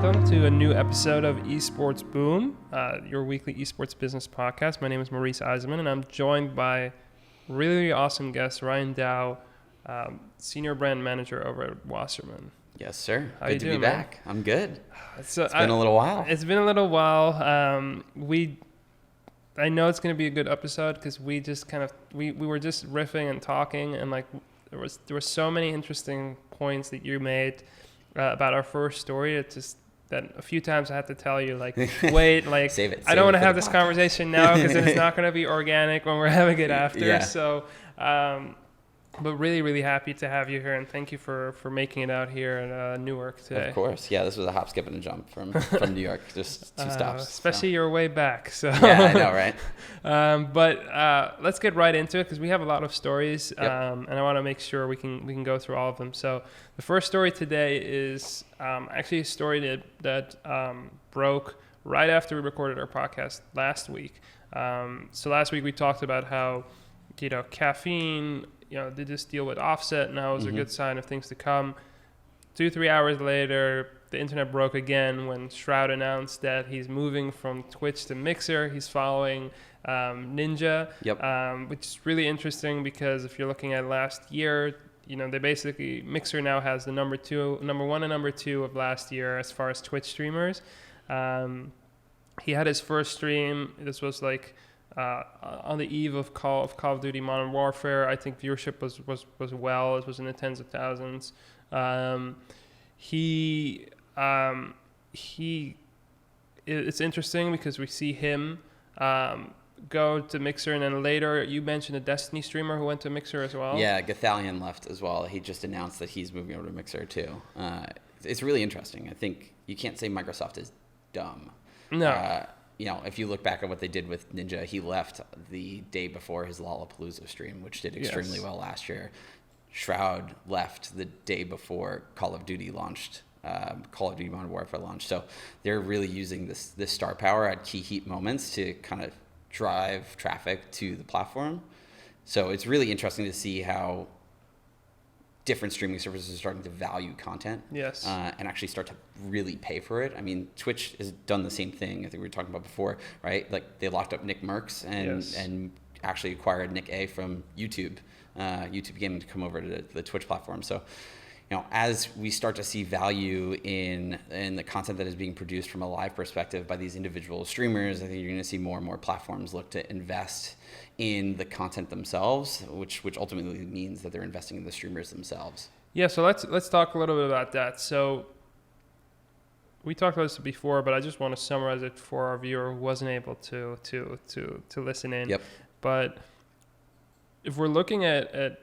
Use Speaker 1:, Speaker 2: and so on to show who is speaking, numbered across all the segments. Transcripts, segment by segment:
Speaker 1: welcome to a new episode of Esports B.O.O.M, your weekly esports business podcast. My name is Maurice Eisenman, and I'm joined by really awesome guest Ryan Dow, Senior Brand Manager over at Wasserman.
Speaker 2: Yes, sir.
Speaker 1: How
Speaker 2: good
Speaker 1: you
Speaker 2: to
Speaker 1: doing,
Speaker 2: be back.
Speaker 1: man?
Speaker 2: I'm good.
Speaker 1: It's been
Speaker 2: a little while.
Speaker 1: It's been a little while. I know it's going to be a good episode because we just we were just riffing and talking, and like there were so many interesting points that you made about our first story. It's just that a few times I had to tell you, like, wait, like, I don't want to have this conversation now because then it's not going to be organic when we're having it after.
Speaker 2: Yeah.
Speaker 1: So, but really, really happy to have you here, and thank you for making it out here in Newark today.
Speaker 2: Of course. Yeah, this was a hop, skip, and a jump from New York. Just two stops.
Speaker 1: Especially your way back. So.
Speaker 2: Yeah, I know, right?
Speaker 1: But let's get right into it because we have a lot of stories,
Speaker 2: Yep.
Speaker 1: and I want to make sure we can go through all of them. So the first story today is actually a story that broke right after we recorded our podcast last week. So last week we talked about how, caffeine, did this deal with Offset. Now is a good sign of things to come. 2-3 hours later, the internet broke again when Shroud announced that he's moving from Twitch to Mixer. He's following Ninja, which is really interesting because if you're looking at last year, they basically, Mixer now has the number one and number two of last year as far as Twitch streamers. He had his first stream. This was like on the eve of Call of Duty Modern Warfare. I think viewership was well. It was in the tens of thousands. It's interesting because we see him go to Mixer, and then later you mentioned a Destiny streamer who went to Mixer as well.
Speaker 2: Yeah, Gathalion left as well. He just announced that he's moving over to Mixer too. It's really interesting. I think you can't say Microsoft is dumb.
Speaker 1: No.
Speaker 2: If you look back at what they did with Ninja, he left the day before his Lollapalooza stream, which did extremely well last year. Shroud left the day before Call of Duty launched, Call of Duty Modern Warfare launched. So they're really using this star power at key heat moments to kind of drive traffic to the platform. So it's really interesting to see how different streaming services are starting to value content, and actually start to really pay for it. I mean, Twitch has done the same thing. I think we were talking about before, right? Like they locked up Nick Merckx and actually acquired Nick A from YouTube Gaming to come over to the Twitch platform. So, as we start to see value in the content that is being produced from a live perspective by these individual streamers, I think you're going to see more and more platforms look to invest in the content themselves, which ultimately means that they're investing in the streamers themselves. Yeah, so
Speaker 1: let's talk a little bit about that. So we talked about this before, but I just want to summarize it for our viewer who wasn't able to listen in.
Speaker 2: Yep.
Speaker 1: But if we're looking at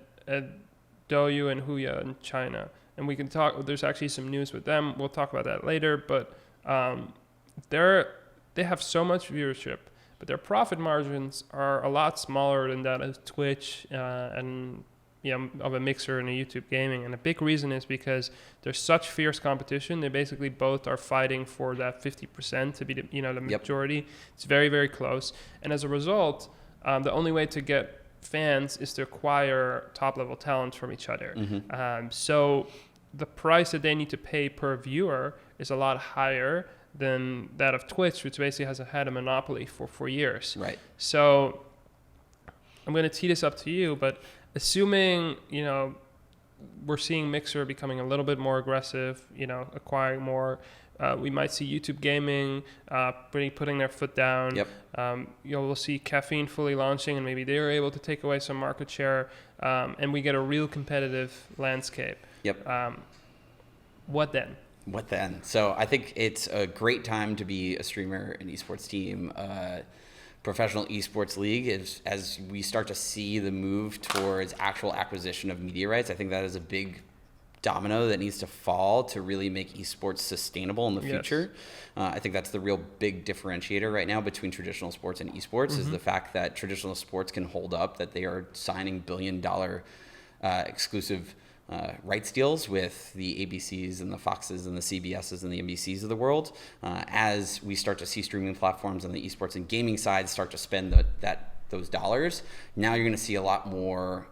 Speaker 1: Douyu and Huya in China, and we can talk, there's actually some news with them. We'll talk about that later, but they have so much viewership, but their profit margins are a lot smaller than that of Twitch and of a Mixer and a YouTube Gaming. And a big reason is because there's such fierce competition. They basically both are fighting for that 50% to be the majority. It's very, very close. And as a result, the only way to get fans is to acquire top-level talent from each other. So the price that they need to pay per viewer is a lot higher than that of Twitch, which basically has had a monopoly for years.
Speaker 2: Right.
Speaker 1: So I'm going to tee this up to you, but assuming, we're seeing Mixer becoming a little bit more aggressive, acquiring more, we might see YouTube Gaming putting their foot down. We'll see Caffeine fully launching, and maybe they're able to take away some market share, and we get a real competitive landscape. What then?
Speaker 2: So I think it's a great time to be a streamer, an esports team, professional esports league. As we start to see the move towards actual acquisition of media rights, I think that is a big domino that needs to fall to really make esports sustainable in the future. I think that's the real big differentiator right now between traditional sports and esports is the fact that traditional sports can hold up, that they are signing billion-dollar exclusive rights deals with the ABCs and the Foxes and the CBSs and the NBCs of the world. As we start to see streaming platforms on the esports and gaming side start to spend those dollars, now you're going to see a lot more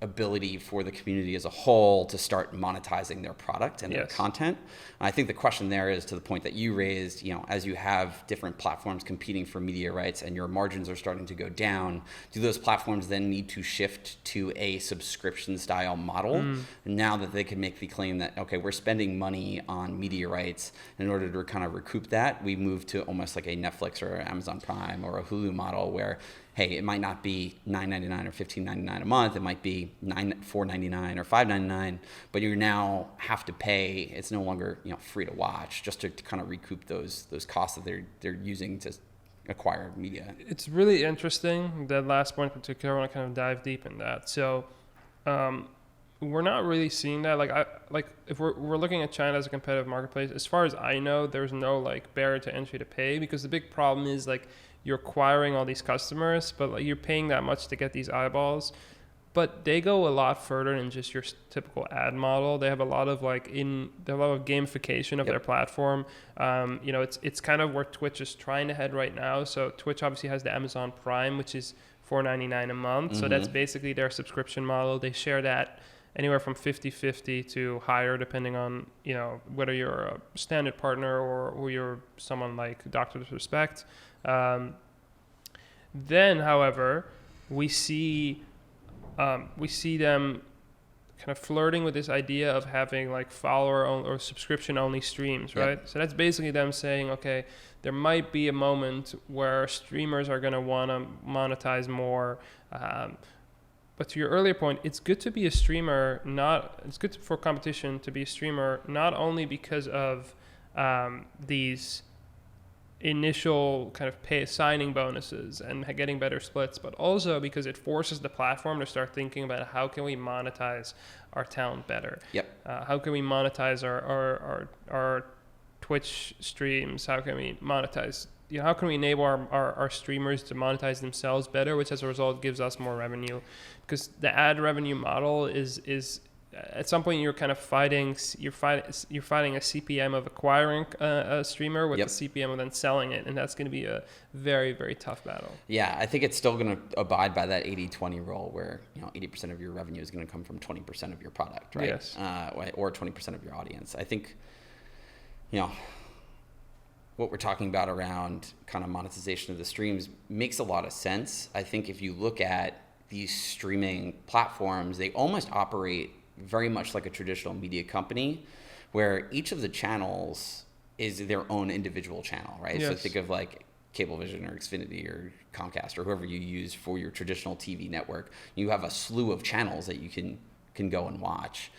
Speaker 2: ability for the community as a whole to start monetizing their product and their content. I think the question there is to the point that you raised, as you have different platforms competing for media rights and your margins are starting to go down, do those platforms then need to shift to a subscription style model now that they can make the claim that, okay, we're spending money on media rights, in order to kind of recoup that, we move to almost like a Netflix or Amazon Prime or a Hulu model where, hey, it might not be $9.99 or $15.99 a month. It might be $4.99 or $5.99, but you now have to pay. It's no longer free to watch, just to kind of recoup those costs that they're using to acquire media.
Speaker 1: It's really interesting, that last point in particular. I want to kind of dive deep in that. So we're not really seeing that. Like if we're looking at China as a competitive marketplace, as far as I know, there's no like barrier to entry to pay, because the big problem is like you're acquiring all these customers, but like you're paying that much to get these eyeballs. But they go a lot further than just your typical ad model. They have a lot of gamification of their platform. It's kind of where Twitch is trying to head right now. So Twitch obviously has the Amazon Prime, which is $4.99 a month. So that's basically their subscription model. They share that anywhere from 50-50 to higher, depending on whether you're a standard partner or you're someone like Dr. Disrespect. Then, however, we see them kind of flirting with this idea of having like follower or subscription only streams, right? So that's basically them saying, okay, there might be a moment where streamers are going to want to monetize more. But to your earlier point, it's good to be a streamer. It's good for competition to be a streamer, not only because of these initial kind of signing bonuses and getting better splits, but also because it forces the platform to start thinking about how can we monetize our talent better. How can we monetize our Twitch streams? How can we monetize? How can we enable our streamers to monetize themselves better, which as a result gives us more revenue? Because the ad revenue model is at some point you're kind of fighting a CPM of acquiring a streamer with the CPM of then selling it, and that's going to be a very, very tough battle. Yeah,
Speaker 2: I think it's still going to abide by that 80-20 rule, where 80% of your revenue is going to come from 20% of your product, right?
Speaker 1: Yes.
Speaker 2: Or 20% of your audience. I think what we're talking about around kind of monetization of the streams makes a lot of sense. I think if you look at these streaming platforms, they almost operate very much like a traditional media company, where each of the channels is their own individual channel, right? Yes. So think of like Cablevision or Xfinity or Comcast or whoever you use for your traditional TV network. You have a slew of channels that you can go and watch.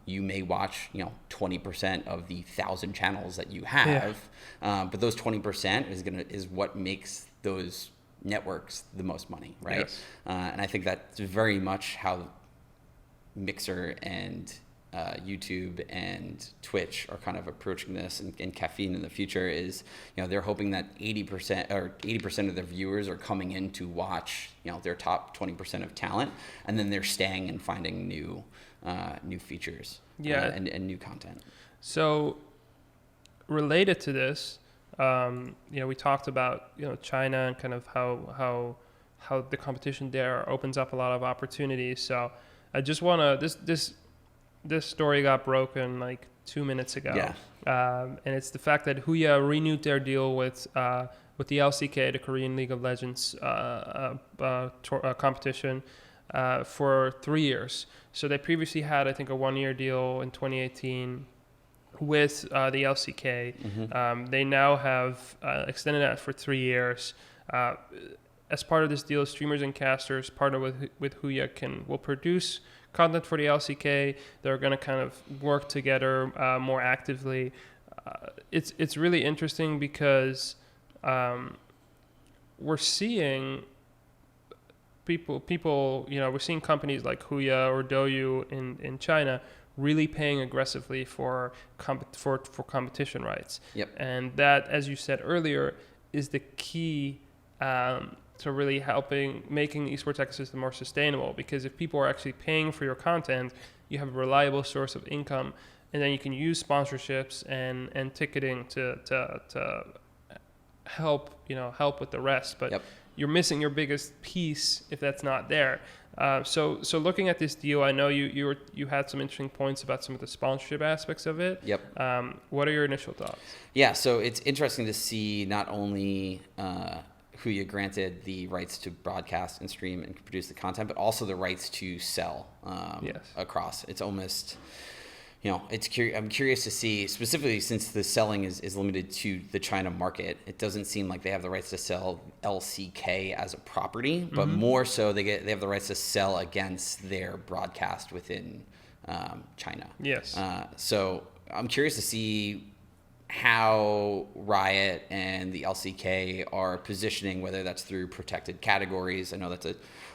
Speaker 2: You may watch 20% of the 1,000 channels that you have, but those 20% is what makes those networks the most money, right? Yes. And I think that's very much how Mixer and YouTube and Twitch are kind of approaching this, and Caffeine in the future is, they're hoping that 80% of their viewers are coming in to watch, their top 20% of talent, and then they're staying and finding new features and new content.
Speaker 1: So related to this, we talked about China and kind of how the competition there opens up a lot of opportunities. So I just want to this story got broken like 2 minutes ago. And it's the fact that Huya renewed their deal with the LCK, the Korean League of Legends competition, for 3 years. So they previously had, I think, a 1-year deal in 2018 with the LCK. Mm-hmm. They now have extended that for 3 years. As part of this deal, streamers and casters partner with Huya will produce content for the LCK. They're going to kind of work together more actively. It's really interesting because we're seeing people, we're seeing companies like Huya or Douyu in China really paying aggressively for competition rights.
Speaker 2: Yep.
Speaker 1: And that, as you said earlier, is the key to really making the esports ecosystem more sustainable. Because if people are actually paying for your content, you have a reliable source of income, and then you can use sponsorships and ticketing to help with the rest. But you're missing your biggest piece if that's not there. So looking at this deal, I know you had some interesting points about some of the sponsorship aspects of it.
Speaker 2: Yep.
Speaker 1: What are your initial thoughts?
Speaker 2: Yeah, so it's interesting to see not only Huya granted the rights to broadcast and stream and produce the content, but also the rights to sell across. It's almost, I'm curious to see, specifically since the selling is limited to the China market, it doesn't seem like they have the rights to sell LCK as a property, but more so they have the rights to sell against their broadcast within China.
Speaker 1: Yes.
Speaker 2: So I'm curious to see how Riot and the LCK are positioning, whether that's through protected categories. I know that's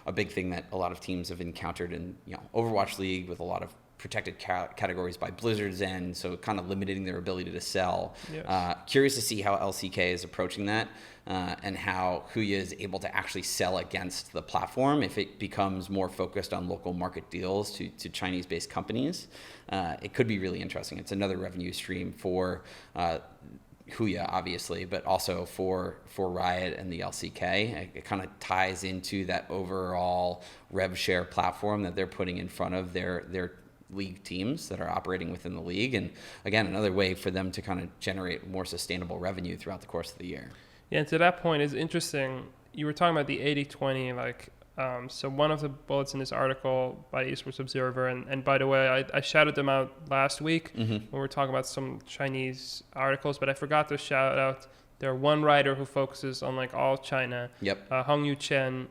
Speaker 2: a big thing that a lot of teams have encountered in Overwatch League, with a lot of protected categories by Blizzard's end, so kind of limiting their ability to sell. Yes. Curious to see how LCK is approaching that, and how Huya is able to actually sell against the platform if it becomes more focused on local market deals to Chinese-based companies. It could be really interesting. It's another revenue stream for Huya, obviously, but also for Riot and the LCK. It kind of ties into that overall rev share platform that they're putting in front of their league teams that are operating within the league. And again, another way for them to kind of generate more sustainable revenue throughout the course of the year.
Speaker 1: Yeah, and to that point, it's interesting. You were talking about the 80-20, so one of the bullets in this article by Esports Observer, and by the way, I shouted them out last week when we were talking about some Chinese articles, but I forgot to shout out their one writer who focuses on all China.
Speaker 2: Yep.
Speaker 1: Hong Yu Chen,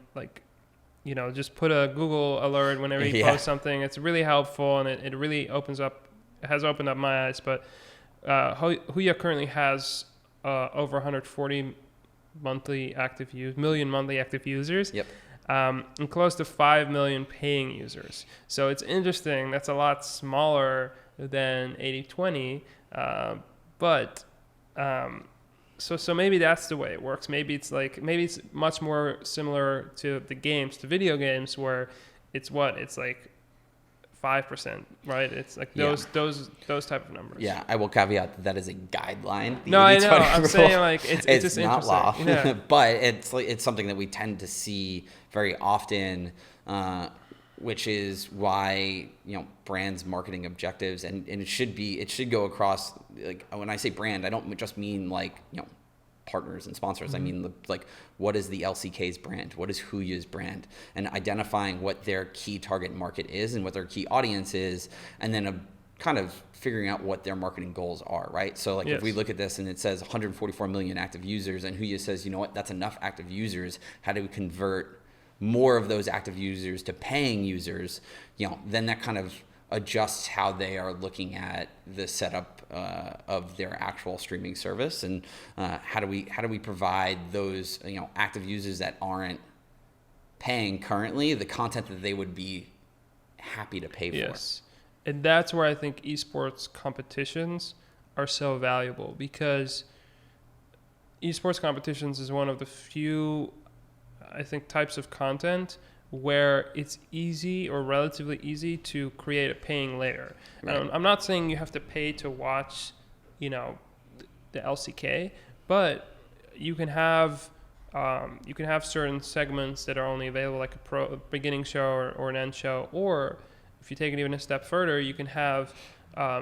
Speaker 1: just put a Google alert whenever he posts something. It's really helpful, and it really has opened up my eyes. But Huya currently has over 140 million monthly active users.
Speaker 2: Yep.
Speaker 1: And close to 5 million paying users. So it's interesting. That's a lot smaller than 80-20, but so maybe that's the way it works. Maybe it's much more similar to video games, where it's 5%, right? It's those type of numbers.
Speaker 2: Yeah, I will caveat that is a guideline.
Speaker 1: No, I know. I'm saying it's just
Speaker 2: not
Speaker 1: interesting.
Speaker 2: Law,
Speaker 1: yeah.
Speaker 2: But it's something that we tend to see very often, which is why brands' marketing objectives and it should go across. When I say brand, I don't just mean partners and sponsors. I mean, what is the LCK's brand? What is Huya's brand? And identifying what their key target market is and what their key audience is, and then kind of figuring out what their marketing goals are, right? So if we look at this and it says 144 million active users, and Huya says, that's enough active users. How do we convert more of those active users to paying users? Then that kind of adjusts how they are looking at the setup of their actual streaming service, and how do we provide those active users that aren't paying currently the content that they would be happy to pay for.
Speaker 1: Yes, and that's where I think esports competitions are so valuable, because esports competitions is one of the few, I think, types of content where it's easy or relatively easy to create a paying layer. Right. I'm not saying you have to pay to watch, the LCK, but you can have certain segments that are only available, like a beginning show or an end show, or if you take it even a step further, you can have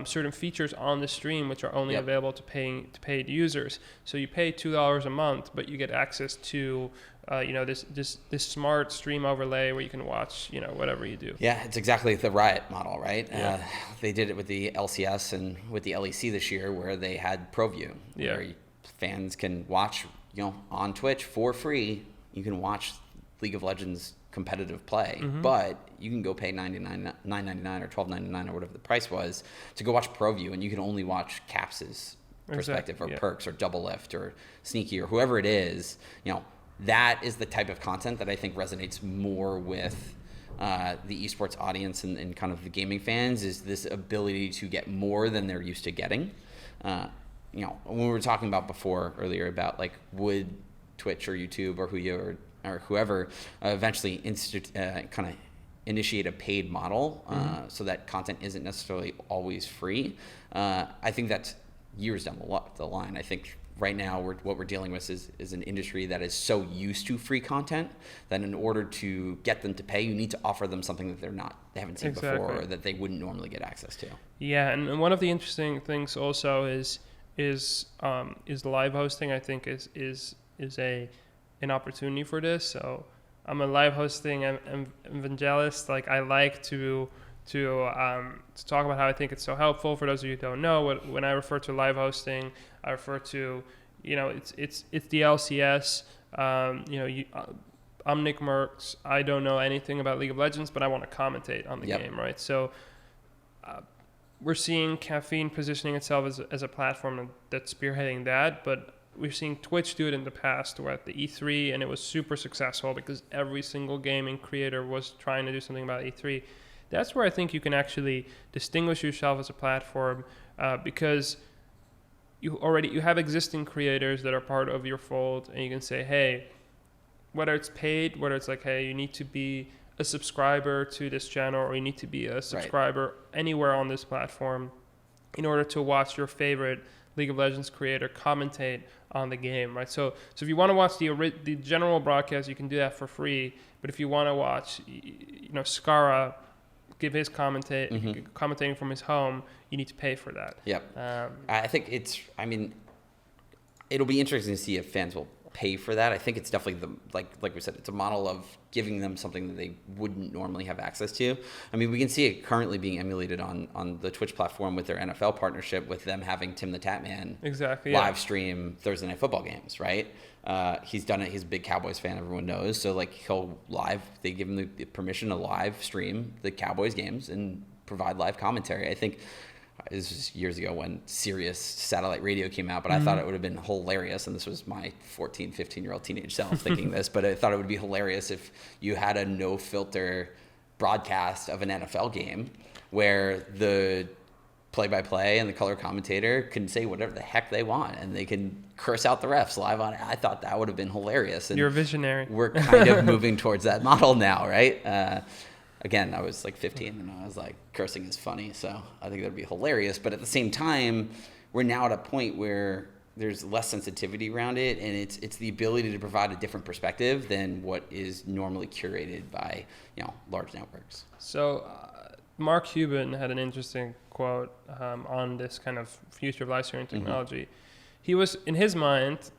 Speaker 1: certain features on the stream which are only available to paid users. So you pay $2 a month, but you get access to this smart stream overlay where you can watch whatever you do.
Speaker 2: Yeah, it's exactly the Riot model, right?
Speaker 1: Yeah.
Speaker 2: They did it with the LCS and with the LEC this year, where they had ProView, where fans can watch on Twitch for free. You can watch League of Legends competitive play, but you can go pay $9.99 or $12.99 or whatever the price was to go watch ProView, and you can only watch Caps's perspective, or Perks, or Double Lift, or Sneaky, or whoever it is. That is the type of content that I think resonates more with the esports audience and kind of the gaming fans, is this ability to get more than they're used to getting. When we were talking about earlier about would Twitch or YouTube or Huya or whoever eventually kind of initiate a paid model, so that content isn't necessarily always free. I think that's years down the line. I think right now what we're dealing with is an industry that is so used to free content that in order to get them to pay, you need to offer them something that they haven't seen before, or that they wouldn't normally get access to.
Speaker 1: Yeah, and one of the interesting things also is live hosting. I think is an opportunity for this. So I'm a live hosting evangelist. Like, I like to talk about how I think it's so helpful. For those of you who don't know, when I refer to live hosting, I refer to, it's the LCS. I'm Nick Merckx. I don't know anything about League of Legends, but I want to commentate on the game, right? So we're seeing Caffeine positioning itself as a platform that's spearheading that, but we've seen Twitch do it in the past, where at the E3, and it was super successful because every single gaming creator was trying to do something about E3. That's where I think you can actually distinguish yourself as a platform, because you have existing creators that are part of your fold, and you can say, hey, whether it's paid, whether it's like, hey, you need to be a subscriber to this channel, or you need to be a subscriber anywhere on this platform in order to watch your favorite League of Legends creator commentate on the game, right? So if you want to watch the general broadcast, you can do that for free. But if you want to watch, Skara give his commentating from his home, you need to pay for that.
Speaker 2: Yep. I think it'll be interesting to see if fans will pay for that. I think it's definitely like we said, it's a model of giving them something that they wouldn't normally have access to. I mean, we can see it currently being emulated on the Twitch platform with their NFL partnership, with them having Tim the Tatman live stream Thursday Night Football games, right? He's done it. He's a big Cowboys fan, everyone knows. So like they give him the permission to live stream the Cowboys games and provide live commentary. I think this was years ago when Sirius satellite radio came out, but I thought it would have been hilarious, and this was my 14, 15-year-old teenage self thinking this, but I thought it would be hilarious if you had a no-filter broadcast of an NFL game where the play-by-play and the color commentator can say whatever the heck they want, and they can curse out the refs live on it. I thought that would have been hilarious. And
Speaker 1: you're a visionary.
Speaker 2: We're kind of moving towards that model now, right? Again, I was like 15 and I was like, cursing is funny, so I think that'd be hilarious. But at the same time, we're now at a point where there's less sensitivity around it, and it's the ability to provide a different perspective than what is normally curated by large networks.
Speaker 1: So Mark Cuban had an interesting quote on this kind of future of live streaming technology. He was, in his mind,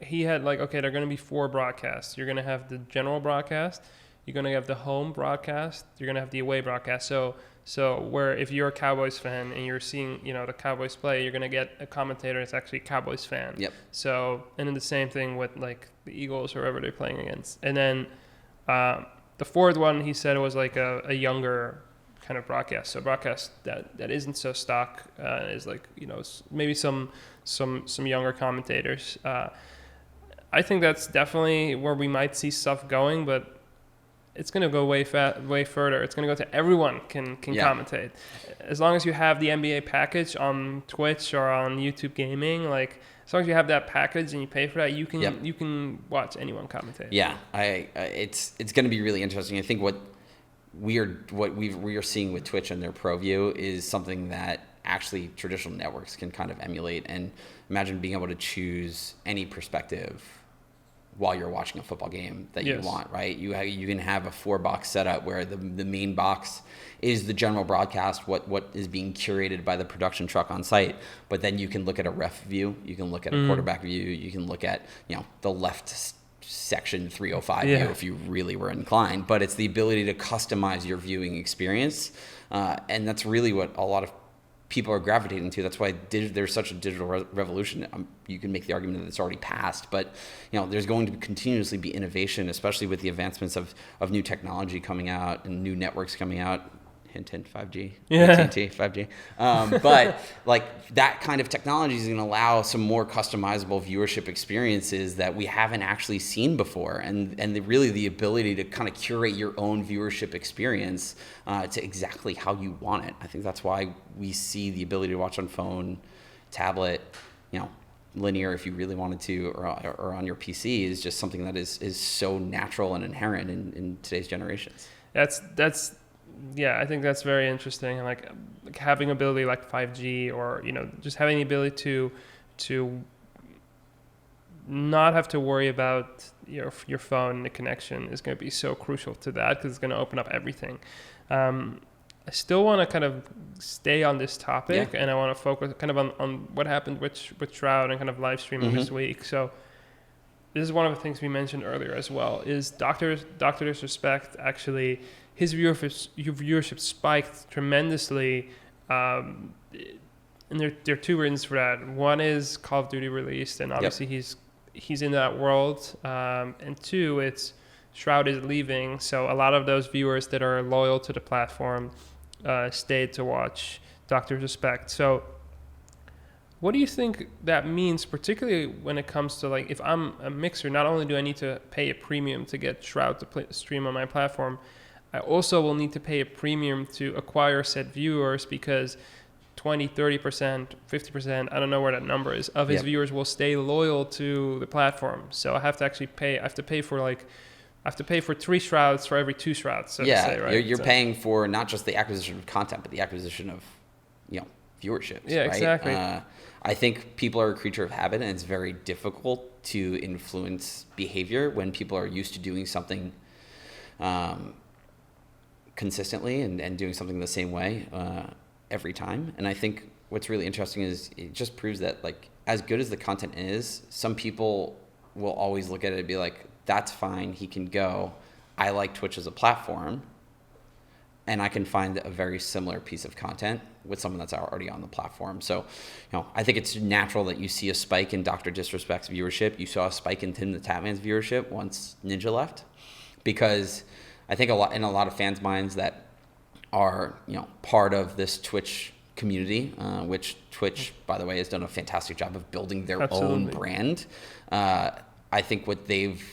Speaker 1: he had like, okay, there are going to be 4 broadcasts. You're going to have the general broadcast. You're going to have the home broadcast. You're going to have the away broadcast. So where if you're a Cowboys fan and you're seeing, the Cowboys play, you're going to get a commentator that's actually a Cowboys fan.
Speaker 2: Yep.
Speaker 1: So, and then the same thing with like the Eagles or whoever they're playing against. And then the 4th one, he said, was like a younger kind of broadcast. So broadcast that isn't so stock, is like, maybe some younger commentators. I think that's definitely where we might see stuff going, but it's going to go way further. It's going to go to everyone can commentate. As long as you have the NBA package on Twitch or on YouTube Gaming, like as long as you have that package and you pay for that, you can watch anyone commentate.
Speaker 2: Yeah, it's going to be really interesting. I think what we are seeing with Twitch and their ProView is something that actually traditional networks can kind of emulate. And imagine being able to choose any perspective while you're watching a football game that you want, right? You can have a 4-box setup where the main box is the general broadcast, what is being curated by the production truck on site, but then you can look at a ref view, you can look at a quarterback view, you can look at the left section 305 view if you really were inclined. But it's the ability to customize your viewing experience, and that's really what a lot of people are gravitating to. That's why there's such a digital revolution. You can make the argument that it's already passed, but there's going to continuously be innovation, especially with the advancements of new technology coming out and new networks coming out. Hint, hint, 5G, AT&T, 5G. But like that kind of technology is going to allow some more customizable viewership experiences that we haven't actually seen before, and really the ability to kind of curate your own viewership experience to exactly how you want it. I think that's why we see the ability to watch on phone, tablet, linear if you really wanted to, or on your PC is just something that is so natural and inherent in today's generations.
Speaker 1: Yeah, I think that's very interesting. And like having ability like 5G, or just having the ability to not have to worry about your phone. The connection is going to be so crucial to that because it's going to open up everything. I still want to kind of stay on this topic, and I want to focus kind of on what happened with Shroud and kind of live streaming this week. So this is one of the things we mentioned earlier as well, is Dr. Disrespect, actually, his viewership spiked tremendously. And there are two reasons for that. One is Call of Duty released, and obviously he's in that world. And two, it's Shroud is leaving, so a lot of those viewers that are loyal to the platform stayed to watch Dr. Respect. So what do you think that means, particularly when it comes to, like, if I'm a mixer, not only do I need to pay a premium to get Shroud to stream on my platform, I also will need to pay a premium to acquire said viewers, because 20, 30%, 50%, I don't know where that number is, of his viewers will stay loyal to the platform. So I have to actually pay, I have to pay for 3 Shrouds for every 2 Shrouds, so to say, right?
Speaker 2: You're paying for not just the acquisition of content, but the acquisition of, viewership.
Speaker 1: Yeah,
Speaker 2: right?
Speaker 1: Exactly.
Speaker 2: I think people are a creature of habit, and it's very difficult to influence behavior when people are used to doing something consistently and doing something the same way every time. And I think what's really interesting is it just proves that, like, as good as the content is, some people will always look at it and be like, that's fine, he can go. I like Twitch as a platform, and I can find a very similar piece of content with someone that's already on the platform. So, I think it's natural that you see a spike in Dr. Disrespect's viewership. You saw a spike in Tim the Tatman's viewership once Ninja left, because I think a lot of fans' minds that are, part of this Twitch community, which Twitch, by the way, has done a fantastic job of building their own brand. I think what they've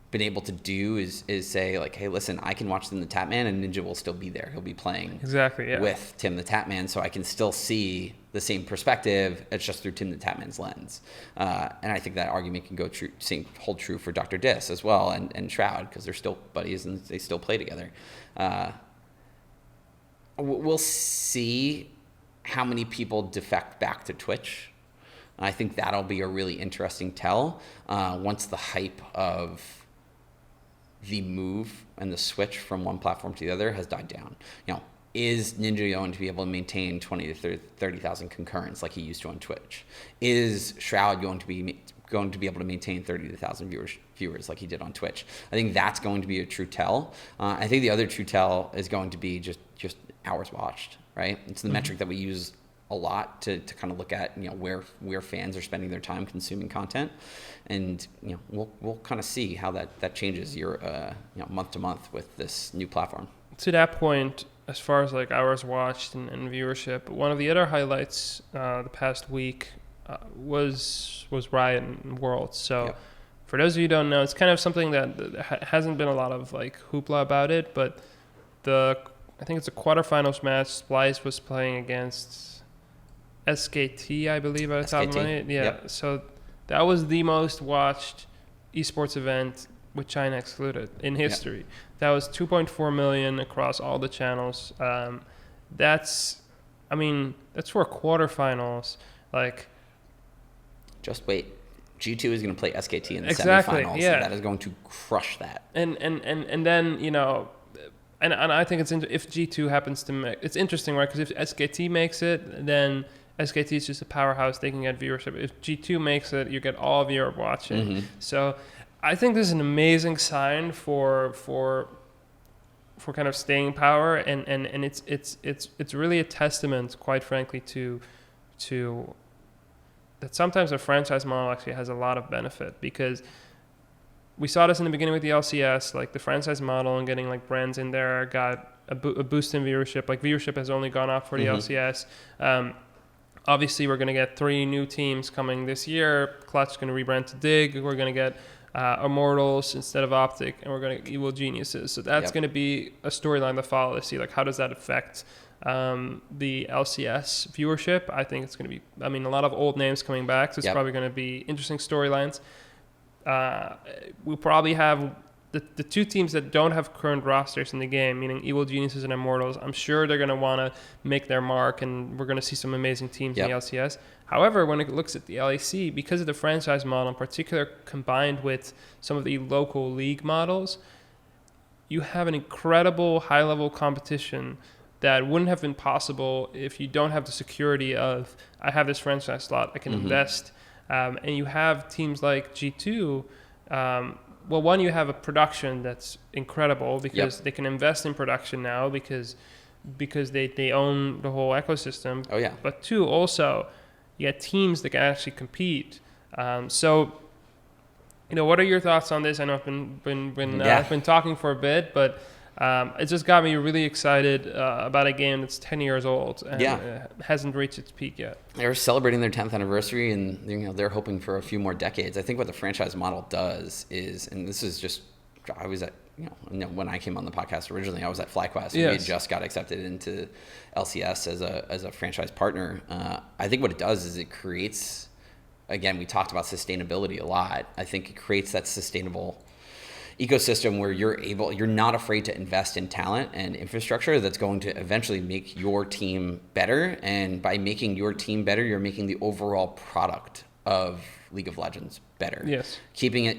Speaker 2: been able to do is say, like, hey, listen, I can watch Tim the Tatman and Ninja will still be there. He'll be playing with Tim the Tatman, so I can still see the same perspective. It's just through Tim the Tatman's lens. And I think that argument can hold true for Dr. Dis as well, and Shroud, because they're still buddies and they still play together. We'll see how many people defect back to Twitch. I think that'll be a really interesting tell once the hype of the move and the switch from one platform to the other has died down. Is Ninja going to be able to maintain 20 to 30,000 concurrents like he used to on Twitch? Is Shroud going to be able to maintain 30,000 viewers like he did on Twitch? I think that's going to be a true tell. I think the other true tell is going to be just hours watched, right? It's the metric that we use a lot to kind of look at, where fans are spending their time consuming content, and we'll kind of see how that changes month to month with this new platform. To
Speaker 1: that point, as far as like hours watched and viewership, one of the other highlights the past week was Ryan Worlds. So for those of you who don't know, it's kind of something that hasn't been a lot of like hoopla about it, but I think it's a quarterfinals match. Splice was playing against SKT, I believe, at the top of my head. Yeah. Yep. So that was the most watched esports event, with China excluded, in history. Yep. That was 2.4 million across all the channels. That's for quarterfinals. Like, just wait. G2 is going to play SKT in the semifinals. Yeah. And that is going to crush that. And then, and I think if G2 happens to make, it's interesting, right? Because if SKT makes it, then SKT is just a powerhouse. They can get viewership. If G2 makes it, you get all of Europe watching. Mm-hmm. So I think this is an amazing sign for kind of staying power, and it's really a testament, quite frankly, to that sometimes a franchise model actually has a lot of benefit, because we saw this in the beginning with the LCS, like the franchise model and getting like brands in there got a boost in viewership. Like viewership has only gone up for the LCS. Obviously, we're going to get 3 new teams coming this year. Clutch is going to rebrand to Dig. We're going to get Immortals instead of Optic, and we're going to get Evil Geniuses. So that's going to be a storyline to follow to see, like, how does that affect the LCS viewership. I think it's going to be, a lot of old names coming back, so it's probably going to be interesting storylines. We'll probably have the two teams that don't have current rosters in the game, meaning Evil Geniuses and Immortals, I'm sure they're going to want to make their mark, and we're going to see some amazing teams in the LCS. However, when it looks at the LEC, because of the franchise model in particular, combined with some of the local league models, you have an incredible high-level competition that wouldn't have been possible if you don't have the security of, I have this franchise slot, I can invest. And you have teams like G2. Well, one, you have a production that's incredible because they can invest in production now because they own the whole ecosystem.
Speaker 2: Oh, yeah.
Speaker 1: But two, also, you have teams that can actually compete. So, what are your thoughts on this? I know I've been talking for a bit, but it just got me really excited about a game that's 10 years old and hasn't reached its peak yet.
Speaker 2: They're celebrating their 10th anniversary, and they're hoping for a few more decades. I think what the franchise model does is, and this is just, I was at, when I came on the podcast originally, I was at FlyQuest. We had just got accepted into LCS as a franchise partner. I think what it does is it creates, again, we talked about sustainability a lot. I think it creates that sustainable ecosystem where you're not afraid to invest in talent and infrastructure that's going to eventually make your team better. And by making your team better, you're making the overall product of League of Legends better.
Speaker 1: Yes.
Speaker 2: Keeping it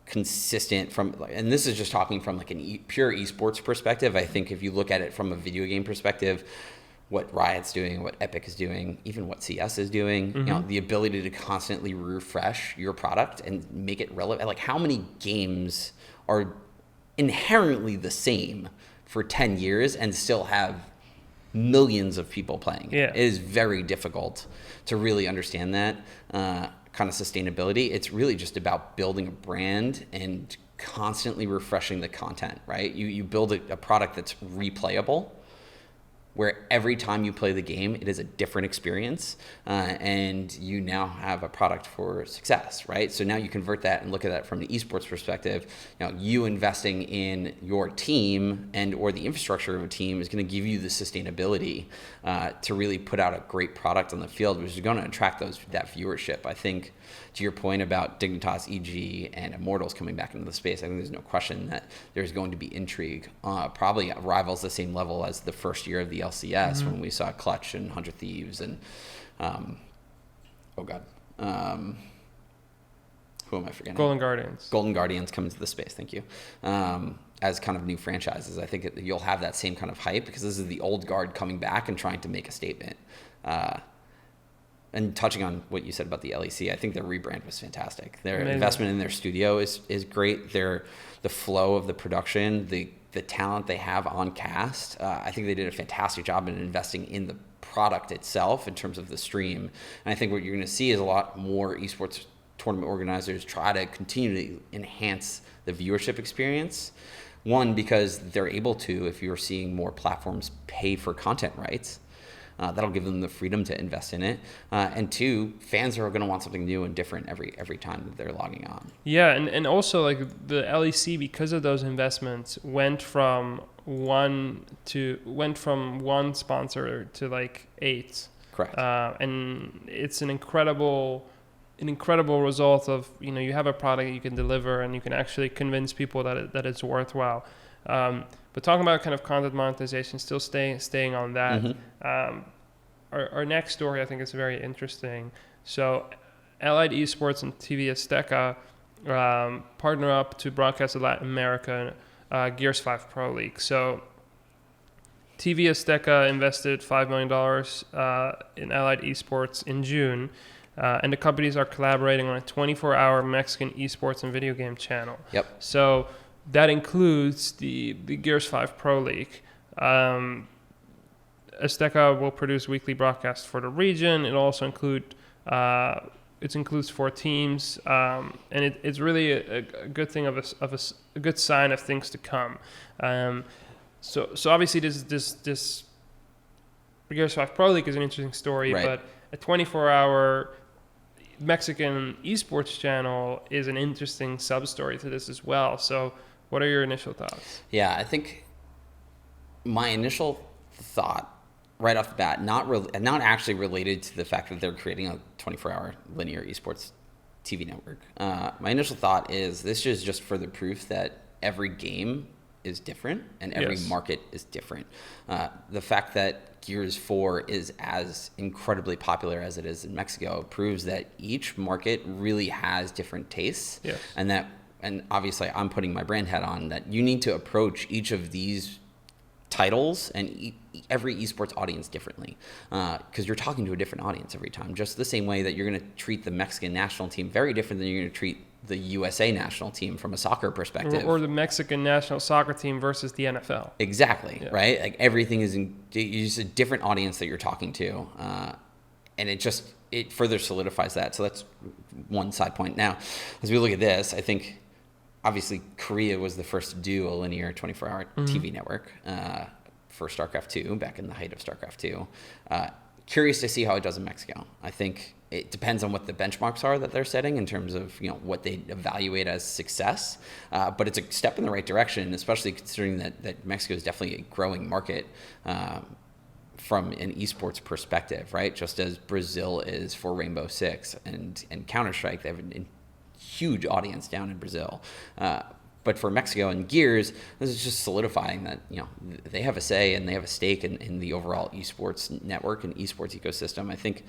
Speaker 2: consistent and this is just talking from like pure esports perspective. I think if you look at it from a video game perspective, what Riot's doing, what Epic is doing, even what CS is doing, the ability to constantly refresh your product and make it relevant. Like, how many games are inherently the same for 10 years and still have millions of people playing? It is very difficult to really understand that kind of sustainability. It's really just about building a brand and constantly refreshing the content, right? You build a product that's replayable, where every time you play the game, it is a different experience, and you now have a product for success, right? So now you convert that and look at that from the esports perspective. You investing in your team and or the infrastructure of a team is going to give you the sustainability to really put out a great product on the field, which is going to attract that viewership. I think, to your point about Dignitas, EG, and Immortals coming back into the space, I think there's no question that there's going to be intrigue. Probably rivals the same level as the first year of the LCS when we saw Clutch and 100 Thieves and, who am I forgetting? Golden Guardians come into the space, thank you. As kind of new franchises. I think you'll have that same kind of hype because this is the old guard coming back and trying to make a statement. And touching on what you said about the LEC, I think their rebrand was fantastic. Their investment in their studio is great. The flow of the production, the talent they have on cast, I think they did a fantastic job in investing in the product itself in terms of the stream. And I think what you're going to see is a lot more esports tournament organizers try to continue to enhance the viewership experience. One, because they're able to, if you're seeing more platforms pay for content rights. That'll give them the freedom to invest in it. And two, fans are going to want something new and different every time that they're logging on.
Speaker 1: Yeah, and also like the LEC, because of those investments, went from one sponsor to like 8.
Speaker 2: Correct.
Speaker 1: And it's an incredible result of, you have a product you can deliver and you can actually convince people that it's worthwhile. But talking about kind of content monetization, still staying on that. Our next story I think is very interesting. So Allied Esports and TV Azteca partner up to broadcast in Latin America Gears 5 Pro League. So TV Azteca invested $5 million in Allied Esports in June. And the companies are collaborating on a 24-hour Mexican esports and video game channel.
Speaker 2: Yep.
Speaker 1: So that includes the Gears 5 Pro League. Azteca will produce weekly broadcasts for the region. It also includes 4 teams, and it's really a good thing of a good sign of things to come. So obviously this Gears 5 Pro League is an interesting story,
Speaker 2: right.
Speaker 1: But a 24-hour Mexican esports channel is an interesting sub-story to this as well. So what are your initial thoughts?
Speaker 2: Yeah, I think my initial thought right off the bat, not actually related to the fact that they're creating a 24-hour linear esports TV network. My initial thought is this is just further proof that every game is different and every
Speaker 1: Yes.
Speaker 2: market is different. The fact that Gears 4 is as incredibly popular as it is in Mexico proves that each market really has different tastes.
Speaker 1: Yes.
Speaker 2: And obviously I'm putting my brand hat on that you need to approach each of these titles and every esports audience differently, because you're talking to a different audience every time, just the same way that you're going to treat the Mexican national team very different than you're going to treat the USA national team from a soccer perspective,
Speaker 1: Or the Mexican national soccer team versus the NFL.
Speaker 2: Exactly.
Speaker 1: Yeah.
Speaker 2: Right. Like everything is it's a different audience that you're talking to, and it further solidifies that. So that's one side point. Now, as we look at this, I think obviously Korea was the first to do a linear 24-hour TV network for StarCraft 2 back in the height of StarCraft 2. Curious to see how it does in Mexico. I think it depends on what the benchmarks are that they're setting in terms of what they evaluate as success. But it's a step in the right direction, especially considering that Mexico is definitely a growing market from an esports perspective, right? Just as Brazil is for Rainbow Six and Counter-Strike, they have a huge audience down in Brazil. But for Mexico and Gears, this is just solidifying that they have a say and they have a stake in the overall esports network and esports ecosystem. I think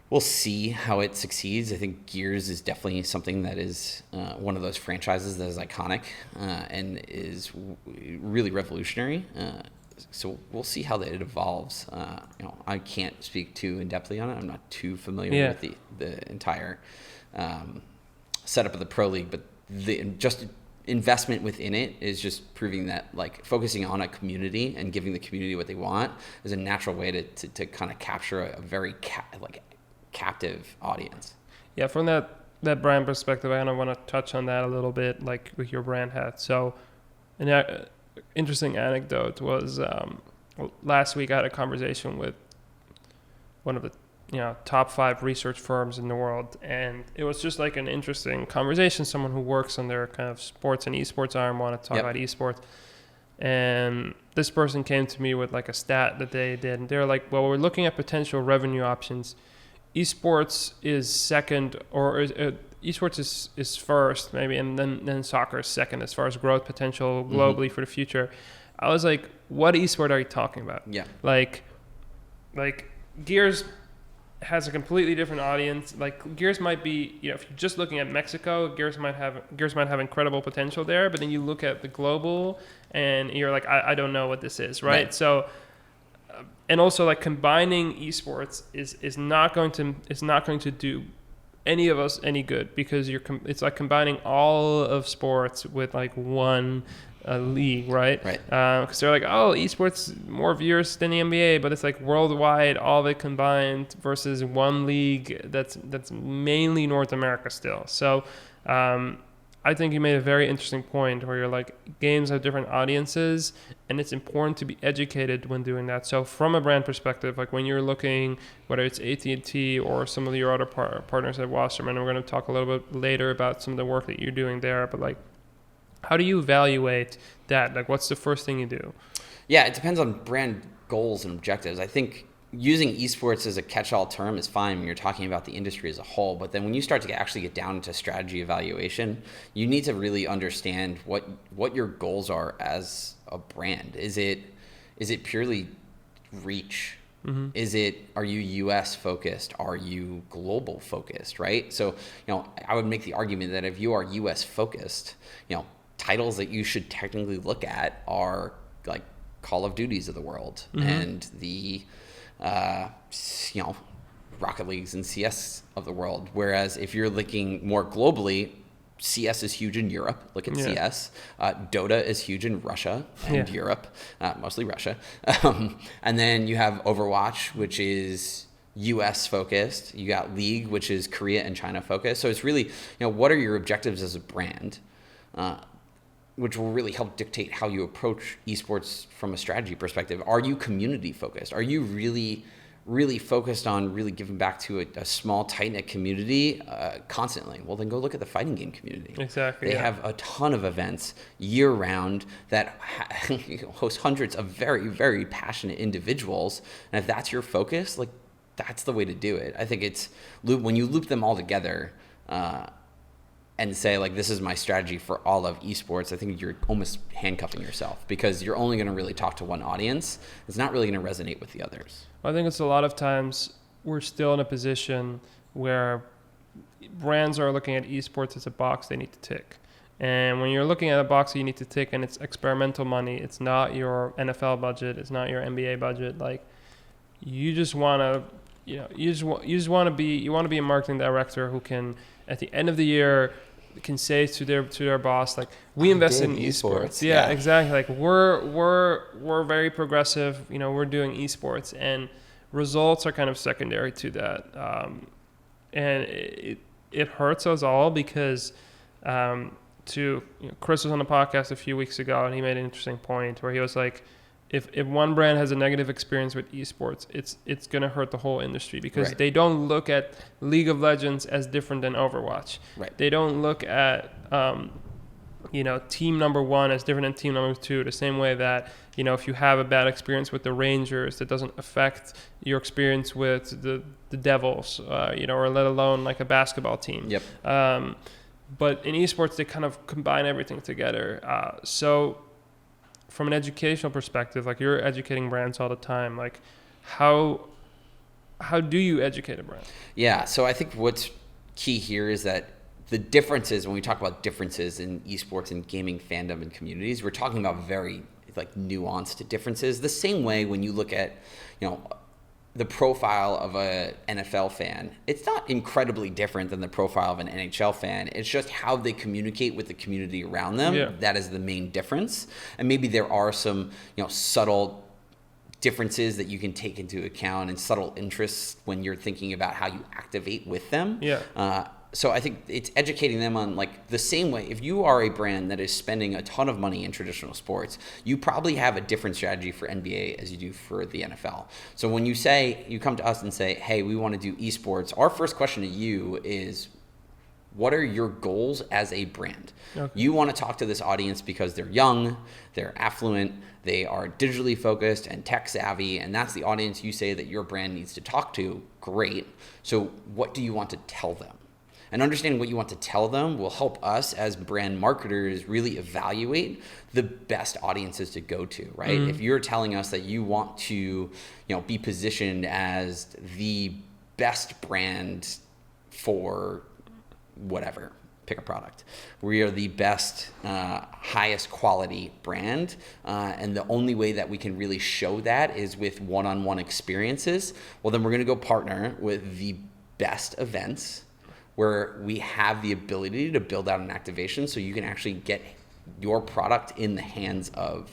Speaker 2: we'll see how it succeeds. I think Gears is definitely something that is one of those franchises that is iconic and is really revolutionary. So we'll see how it evolves. I can't speak too in-depthly on it. I'm not too familiar with the entire setup of the Pro League, but just investment within it is just proving that focusing on a community and giving the community what they want is a natural way to kind of capture a very captive audience.
Speaker 1: Yeah, from that brand perspective, I kind of want to touch on that a little bit, with your brand hat. So an interesting anecdote was last week I had a conversation with one of the top 5 research firms in the world, and it was just an interesting conversation. Someone who works on their kind of sports and esports arm wanted to talk about esports, and this person came to me with a stat that they did, and they're like, well, we're looking at potential revenue options. Esports is second, or esports is first maybe, and then soccer is second as far as growth potential globally for the future. I was like, what esport are you talking about?
Speaker 2: Yeah.
Speaker 1: Like Gears has a completely different audience. Gears might be, if you're just looking at Mexico, Gears might have incredible potential there, but then you look at the global and you're like, I don't know what this is, right? So and also combining esports is not going to do any of us any good, because it's combining all of sports with one league, right? Because they're esports more viewers than the NBA, but it's worldwide, all of it combined, versus one league that's mainly North America still. So I think you made a very interesting point where you're games have different audiences, and it's important to be educated when doing that. So from a brand perspective, when you're looking, whether it's AT&T or some of your other partners at Wasserman, and we're going to talk a little bit later about some of the work that you're doing there, but how do you evaluate that? What's the first thing you do?
Speaker 2: Yeah, it depends on brand goals and objectives. I think using esports as a catch-all term is fine when you're talking about the industry as a whole, but then when you start to actually get down into strategy evaluation, you need to really understand what your goals are as a brand. Is it purely reach? Are you US focused? Are you global focused, right? So, I would make the argument that if you are US focused, titles that you should technically look at are Call of Duties of the world and the Rocket Leagues and CS of the world. Whereas if you're looking more globally, CS is huge in Europe. Look at CS. Dota is huge in Russia and Europe, mostly Russia. And then you have Overwatch, which is US focused. You got League, which is Korea and China focused. So it's really, what are your objectives as a brand? Which will really help dictate how you approach esports from a strategy perspective. Are you community focused? Are you really, really focused on really giving back to a small, tight-knit community constantly? Well, then go look at the fighting game community.
Speaker 1: Exactly.
Speaker 2: They have a ton of events year-round that host hundreds of very, very passionate individuals. And if that's your focus, that's the way to do it. I think it's when you loop them all together, and say like, this is my strategy for all of esports, I think you're almost handcuffing yourself, because you're only going to really talk to one audience. It's not really going to resonate with the others.
Speaker 1: I think it's a lot of times we're still in a position where brands are looking at esports as a box they need to tick. And when you're looking at a box that you need to tick and it's experimental money, it's not your NFL budget, it's not your NBA budget. Like, you just want to, you want to be a marketing director who can, at the end of the year, can say to their boss, like, we invest in esports. Yeah, exactly. Like, we're very progressive. We're doing esports, and results are kind of secondary to that. And it hurts us all because Chris was on the podcast a few weeks ago, and he made an interesting point where he was like, if one brand has a negative experience with esports, it's going to hurt the whole industry, because they don't look at League of Legends as different than Overwatch.
Speaker 2: Right.
Speaker 1: They don't look at team number one as different than team number two, the same way that if you have a bad experience with the Rangers, that doesn't affect your experience with the Devils, or let alone like a basketball team.
Speaker 2: Yep.
Speaker 1: But in esports, they kind of combine everything together. So from an educational perspective, like, you're educating brands all the time. Like, how do you educate a brand? Yeah.
Speaker 2: So I think what's key here is that the differences, when we talk about differences in esports and gaming fandom and communities, we're talking about very like nuanced differences. The same way when you look at, the profile of a NFL fan, it's not incredibly different than the profile of an NHL fan. It's just how they communicate with the community around them. Yeah. That is the main difference. And maybe there are some, subtle differences that you can take into account, and subtle interests when you're thinking about how you activate with them.
Speaker 1: Yeah.
Speaker 2: So I think it's educating them on, like, the same way. If you are a brand that is spending a ton of money in traditional sports, you probably have a different strategy for NBA as you do for the NFL. So when you come to us and say, hey, we want to do esports, our first question to you is, what are your goals as a brand? Okay. You want to talk to this audience because they're young, they're affluent, they are digitally focused and tech savvy, and that's the audience you say that your brand needs to talk to. Great. So what do you want to tell them? And understanding what you want to tell them will help us as brand marketers really evaluate the best audiences to go to, right? Mm-hmm. If you're telling us that you want to, be positioned as the best brand for whatever, pick a product. We are the best, highest quality brand, and the only way that we can really show that is with one-on-one experiences. Well, then we're going to go partner with the best events, where we have the ability to build out an activation so you can actually get your product in the hands of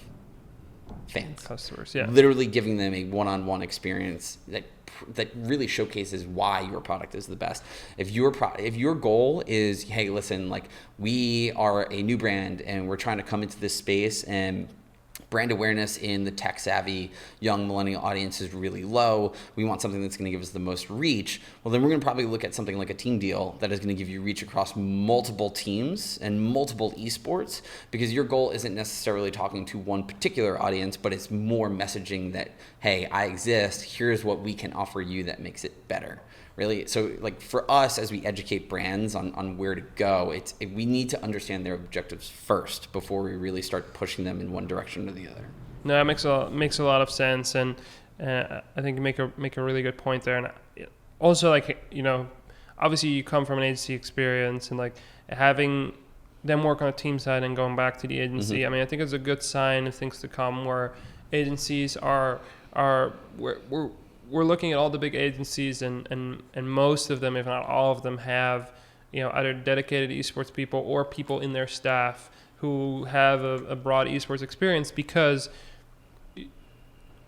Speaker 2: fans.
Speaker 1: Customers, yeah.
Speaker 2: Literally giving them a one-on-one experience that really showcases why your product is the best. If your goal is, hey, listen, like, we are a new brand and we're trying to come into this space, and brand awareness in the tech-savvy young millennial audience is really low. We want something that's going to give us the most reach. Well, then we're going to probably look at something like a team deal that is going to give you reach across multiple teams and multiple esports, because your goal isn't necessarily talking to one particular audience, but it's more messaging that, hey, I exist. Here's what we can offer you that makes it better. Really, so like for us, as we educate brands on where to go, we need to understand their objectives first before we really start pushing them in one direction or the other.
Speaker 1: No, it makes a lot of sense, and I think you make a really good point there. And also, like, obviously you come from an agency experience, and like having them work on a team side and going back to the agency. Mm-hmm. I mean, I think it's a good sign of things to come, where agencies we're looking at all the big agencies, and most of them, if not all of them, have either dedicated esports people or people in their staff who have a broad esports experience, because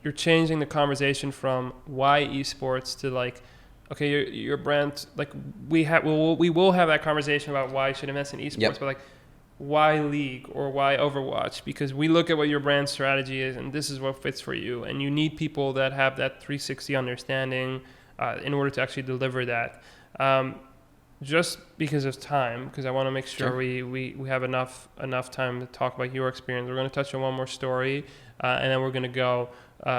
Speaker 1: you're changing the conversation from why esports to, like, okay, your brand, like, we will have that conversation about why you should invest in esports. Yep. But like, why League or why Overwatch? Because we look at what your brand strategy is, and this is what fits for you. And you need people that have that 360 understanding in order to actually deliver that. Just because of time, because I want to make sure we have enough time to talk about your experience. We're going to touch on one more story, and then we're going to go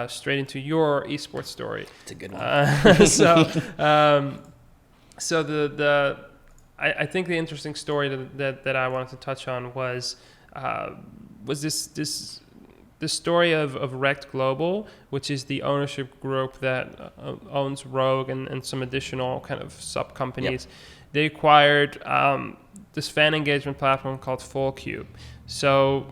Speaker 1: straight into your esports story.
Speaker 2: It's a good one.
Speaker 1: So the I think the interesting story that I wanted to touch on was this story of Rect Global, which is the ownership group that owns Rogue and some additional kind of sub companies. Yep. They acquired this fan engagement platform called FullCube. So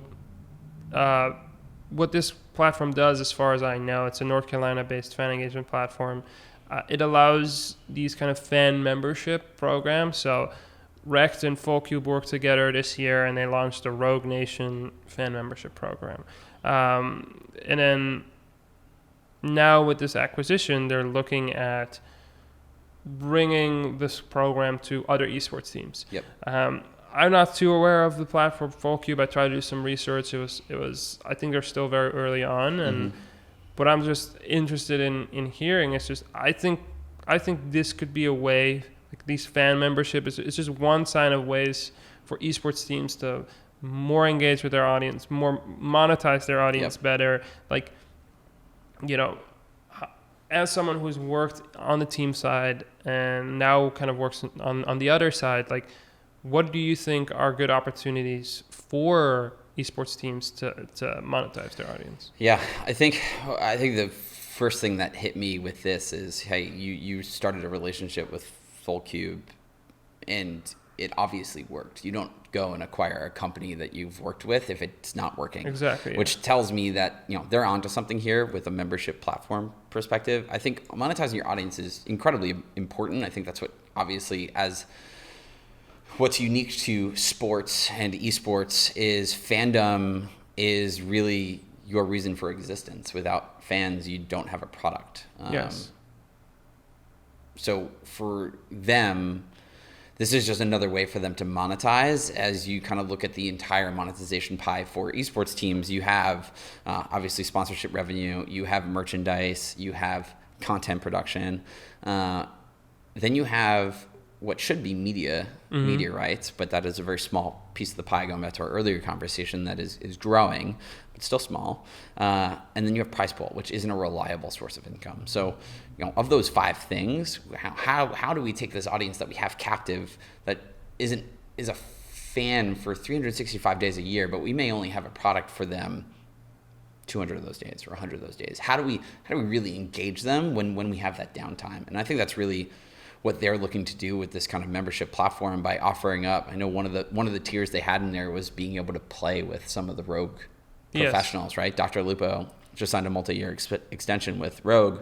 Speaker 1: what this platform does, as far as I know, it's a North Carolina-based fan engagement platform. It allows these kind of fan membership programs. So Rect and FullCube worked together this year, and they launched a Rogue Nation fan membership program. And then now with this acquisition, they're looking at bringing this program to other esports teams.
Speaker 2: Yep.
Speaker 1: I'm not too aware of the platform FullCube. I tried to do some research. It was. I think they're still very early on, and what I'm just interested in hearing is just I think this could be a way. Like these fan membership it's just one sign of ways for esports teams to more engage with their audience, more monetize their audience better. Like, you know, as someone who's worked on the team side and now kind of works on the other side, like, what do you think are good opportunities for esports teams to monetize their audience?
Speaker 2: Yeah, I think the first thing that hit me with this is, hey, you started a relationship with FullCube, and it obviously worked. You don't go and acquire a company that you've worked with if it's not working.
Speaker 1: Exactly.
Speaker 2: Which tells me that, you know, they're onto something here with a membership platform perspective. I think monetizing your audience is incredibly important. I think that's what, obviously, as what's unique to sports and esports is fandom is really your reason for existence. Without fans, you don't have a product.
Speaker 1: Yes.
Speaker 2: So for them, this is just another way for them to monetize. As you kind of look at the entire monetization pie for esports teams, you have obviously sponsorship revenue, you have merchandise, you have content production, then you have what should be media rights, but that is a very small piece of the pie, going back to our earlier conversation, that is growing, but still small. And then you have prize pool, which isn't a reliable source of income. So, you know, of those 5 things, how do we take this audience that we have captive that is a fan for 365 days a year, but we may only have a product for them 200 of those days or 100 of those days? How do we really engage them when we have that downtime? And I think that's really what they're looking to do with this kind of membership platform by offering up. I know one of the tiers they had in there was being able to play with some of the Rogue professionals, right? Dr. Lupo just signed a multi-year extension with Rogue.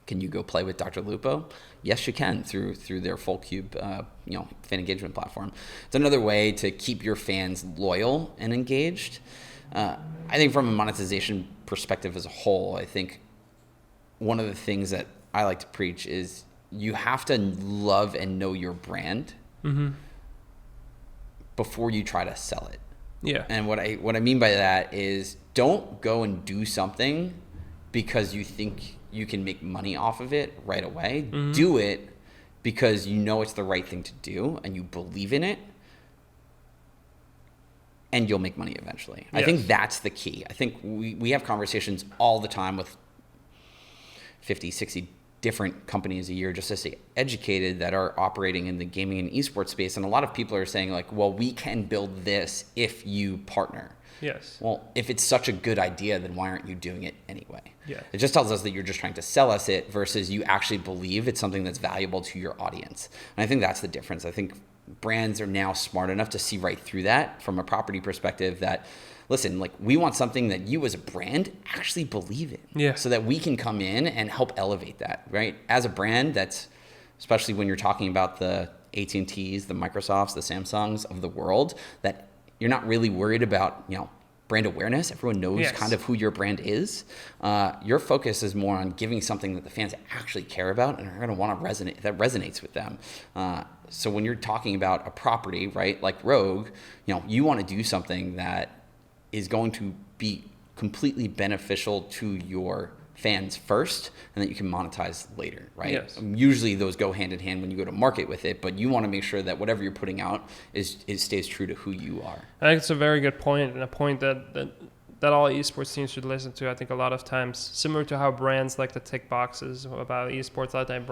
Speaker 2: Can you go play with Dr. Lupo? Yes, you can through their FullCube, fan engagement platform. It's another way to keep your fans loyal and engaged. I think from a monetization perspective as a whole, I think one of the things that I like to preach is you have to love and know your brand before you try to sell it.
Speaker 1: Yeah.
Speaker 2: And what I mean by that is, don't go and do something because you think you can make money off of it right away. Do it because you know it's the right thing to do and you believe in it, and you'll make money eventually. Yes. I think that's the key. I think we have conversations all the time with 50, 60 different companies a year just to stay educated that are operating in the gaming and esports space. And a lot of people are saying, like, well, we can build this if you partner.
Speaker 1: Yes.
Speaker 2: Well, if it's such a good idea, then why aren't you doing it anyway?
Speaker 1: Yeah.
Speaker 2: It just tells us that you're just trying to sell us it versus you actually believe it's something that's valuable to your audience. And I think that's the difference. I think brands are now smart enough to see right through that from a property perspective that, listen, like, we want something that you as a brand actually believe in.
Speaker 1: Yeah.
Speaker 2: So that we can come in and help elevate that, right? As a brand, that's, especially when you're talking about the AT&Ts, the Microsofts, the Samsungs of the world, that you're not really worried about, brand awareness. Everyone knows kind of who your brand is. Your focus is more on giving something that the fans actually care about and are going to want to resonate, that resonates with them. So when you're talking about a property, right, like Rogue, you want to do something that is going to be completely beneficial to your fans first, and that you can monetize later, right?
Speaker 1: Yes.
Speaker 2: Usually those go hand in hand when you go to market with it, but you want to make sure that whatever you're putting out stays true to who you are.
Speaker 1: I think it's a very good point, and a point that that all esports teams should listen to. I think a lot of times, similar to how brands like to tick boxes about esports, a lot of time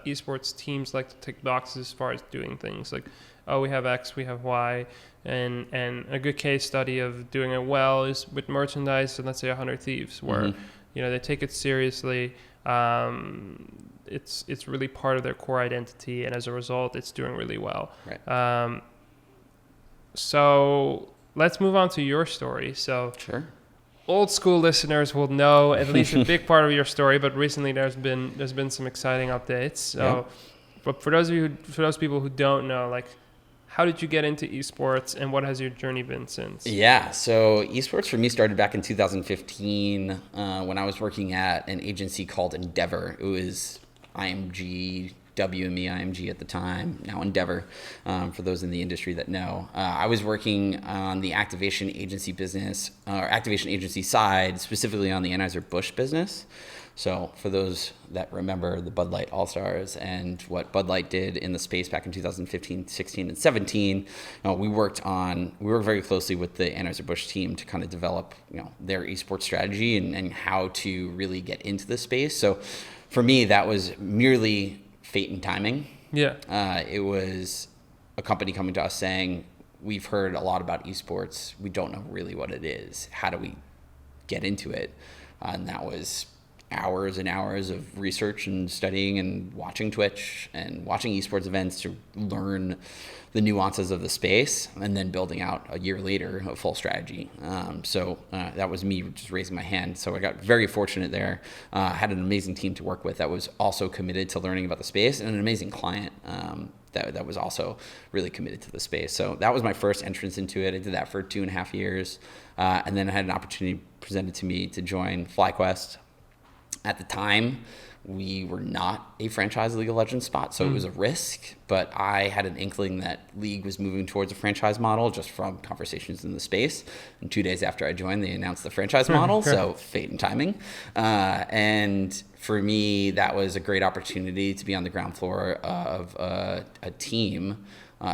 Speaker 1: esports teams like to tick boxes as far as doing things like, oh, we have X, we have Y, and a good case study of doing it well is with merchandise. And let's say 100 Thieves, where they take it seriously. It's really part of their core identity, and as a result, it's doing really well.
Speaker 2: Right.
Speaker 1: So let's move on to your story. So
Speaker 2: sure.
Speaker 1: Old school listeners will know at least a big part of your story, but recently there's been some exciting updates. So, but for those people who don't know, like, how did you get into esports, and what has your journey been since?
Speaker 2: Yeah, so esports for me started back in 2015 when I was working at an agency called Endeavor. It was IMG, WME IMG at the time, now Endeavor, for those in the industry that know. I was working on the activation agency business, or activation agency side, specifically on the Anheuser-Busch business. So for those that remember the Bud Light All-Stars and what Bud Light did in the space back in 2015, 16, and 17, we worked very closely with the Anheuser-Busch team to kind of develop their esports strategy and how to really get into the space. So for me, that was merely fate and timing.
Speaker 1: Yeah.
Speaker 2: It was a company coming to us saying, we've heard a lot about esports. We don't know really what it is. How do we get into it? And that was hours and hours of research and studying and watching Twitch and watching esports events to learn the nuances of the space, and then building out a year later a full strategy. So that was me just raising my hand. So I got very fortunate there. Had an amazing team to work with that was also committed to learning about the space, and an amazing client that was also really committed to the space. So that was my first entrance into it. I did that for 2.5 years. And then I had an opportunity presented to me to join FlyQuest. At the time, we were not a franchise League of Legends spot, so it was a risk, but I had an inkling that League was moving towards a franchise model just from conversations in the space. And 2 days after I joined, they announced the franchise model, so fate and timing. And for me, that was a great opportunity to be on the ground floor of a team,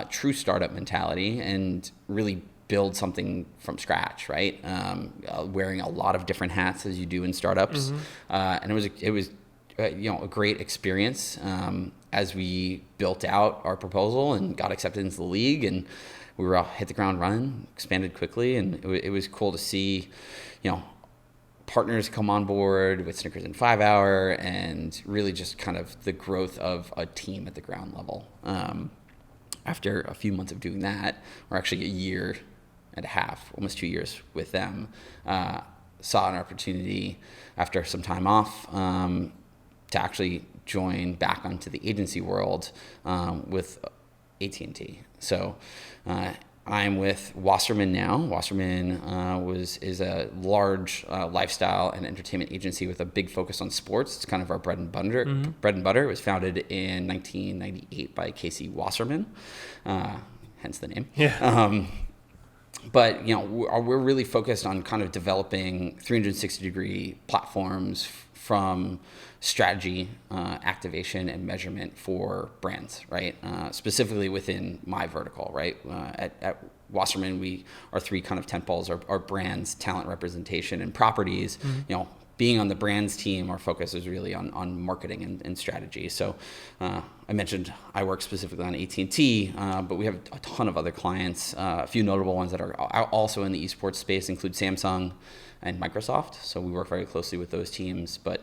Speaker 2: true startup mentality, and really build something from scratch, right? Wearing a lot of different hats as you do in startups. And it was a great experience as we built out our proposal and got accepted into the league, and we were all hit the ground running, expanded quickly, and it was cool to see, partners come on board with Snickers and 5 Hour, and really just kind of the growth of a team at the ground level. After a few months of doing that, or actually 1.5 years, almost 2 years with them, saw an opportunity after some time off to actually join back onto the agency world with AT&T. So I'm with Wasserman now. Wasserman is a large lifestyle and entertainment agency with a big focus on sports. It's kind of our bread and butter. It was founded in 1998 by Casey Wasserman, hence the name.
Speaker 1: Yeah.
Speaker 2: But we're really focused on kind of developing 360-degree platforms from strategy, activation, and measurement for brands, right? Specifically within my vertical, right? At Wasserman, our three kind of tentpoles are brands, talent representation, and properties. Being on the brands team, our focus is really on marketing and strategy. So I mentioned I work specifically on AT&T, but we have a ton of other clients. A few notable ones that are also in the esports space include Samsung and Microsoft. So we work very closely with those teams. But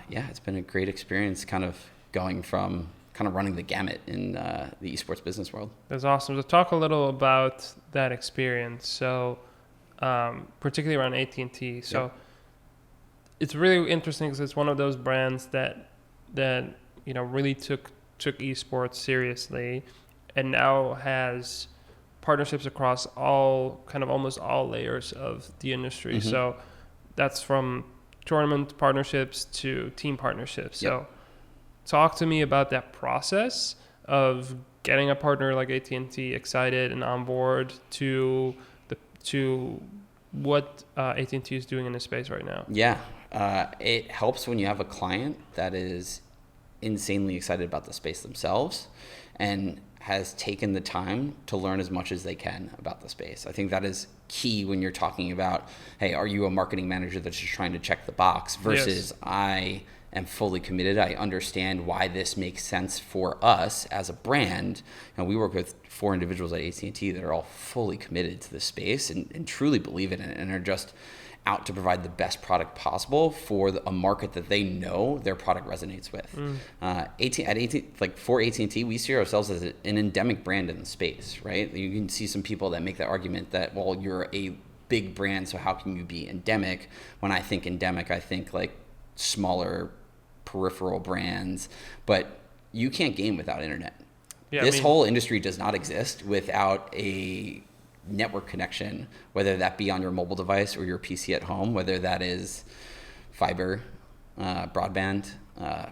Speaker 2: it's been a great experience kind of going from kind of running the gamut in the esports business world.
Speaker 1: That's awesome. So talk a little about that experience. So particularly around AT&T. So it's really interesting because it's one of those brands that really took esports seriously, and now has partnerships across almost all layers of the industry. So that's from tournament partnerships to team partnerships. So talk to me about that process of getting a partner like AT&T excited and on board to what AT&T is doing in this space right now.
Speaker 2: It helps when you have a client that is insanely excited about the space themselves and has taken the time to learn as much as they can about the space. I think that is key when you're talking about, hey, are you a marketing manager that's just trying to check the box versus I am fully committed. I understand why this makes sense for us as a brand. We work with 4 individuals at AT&T that are all fully committed to the space and truly believe in it and are just out to provide the best product possible for a market that they know their product resonates with. For AT&T, we see ourselves as an endemic brand in the space, right? You can see some people that make the argument that, well, you're a big brand, so how can you be endemic? When I think endemic, I think like smaller peripheral brands, but you can't game without internet. This whole industry does not exist without a network connection, whether that be on your mobile device or your PC at home, whether that is fiber, broadband,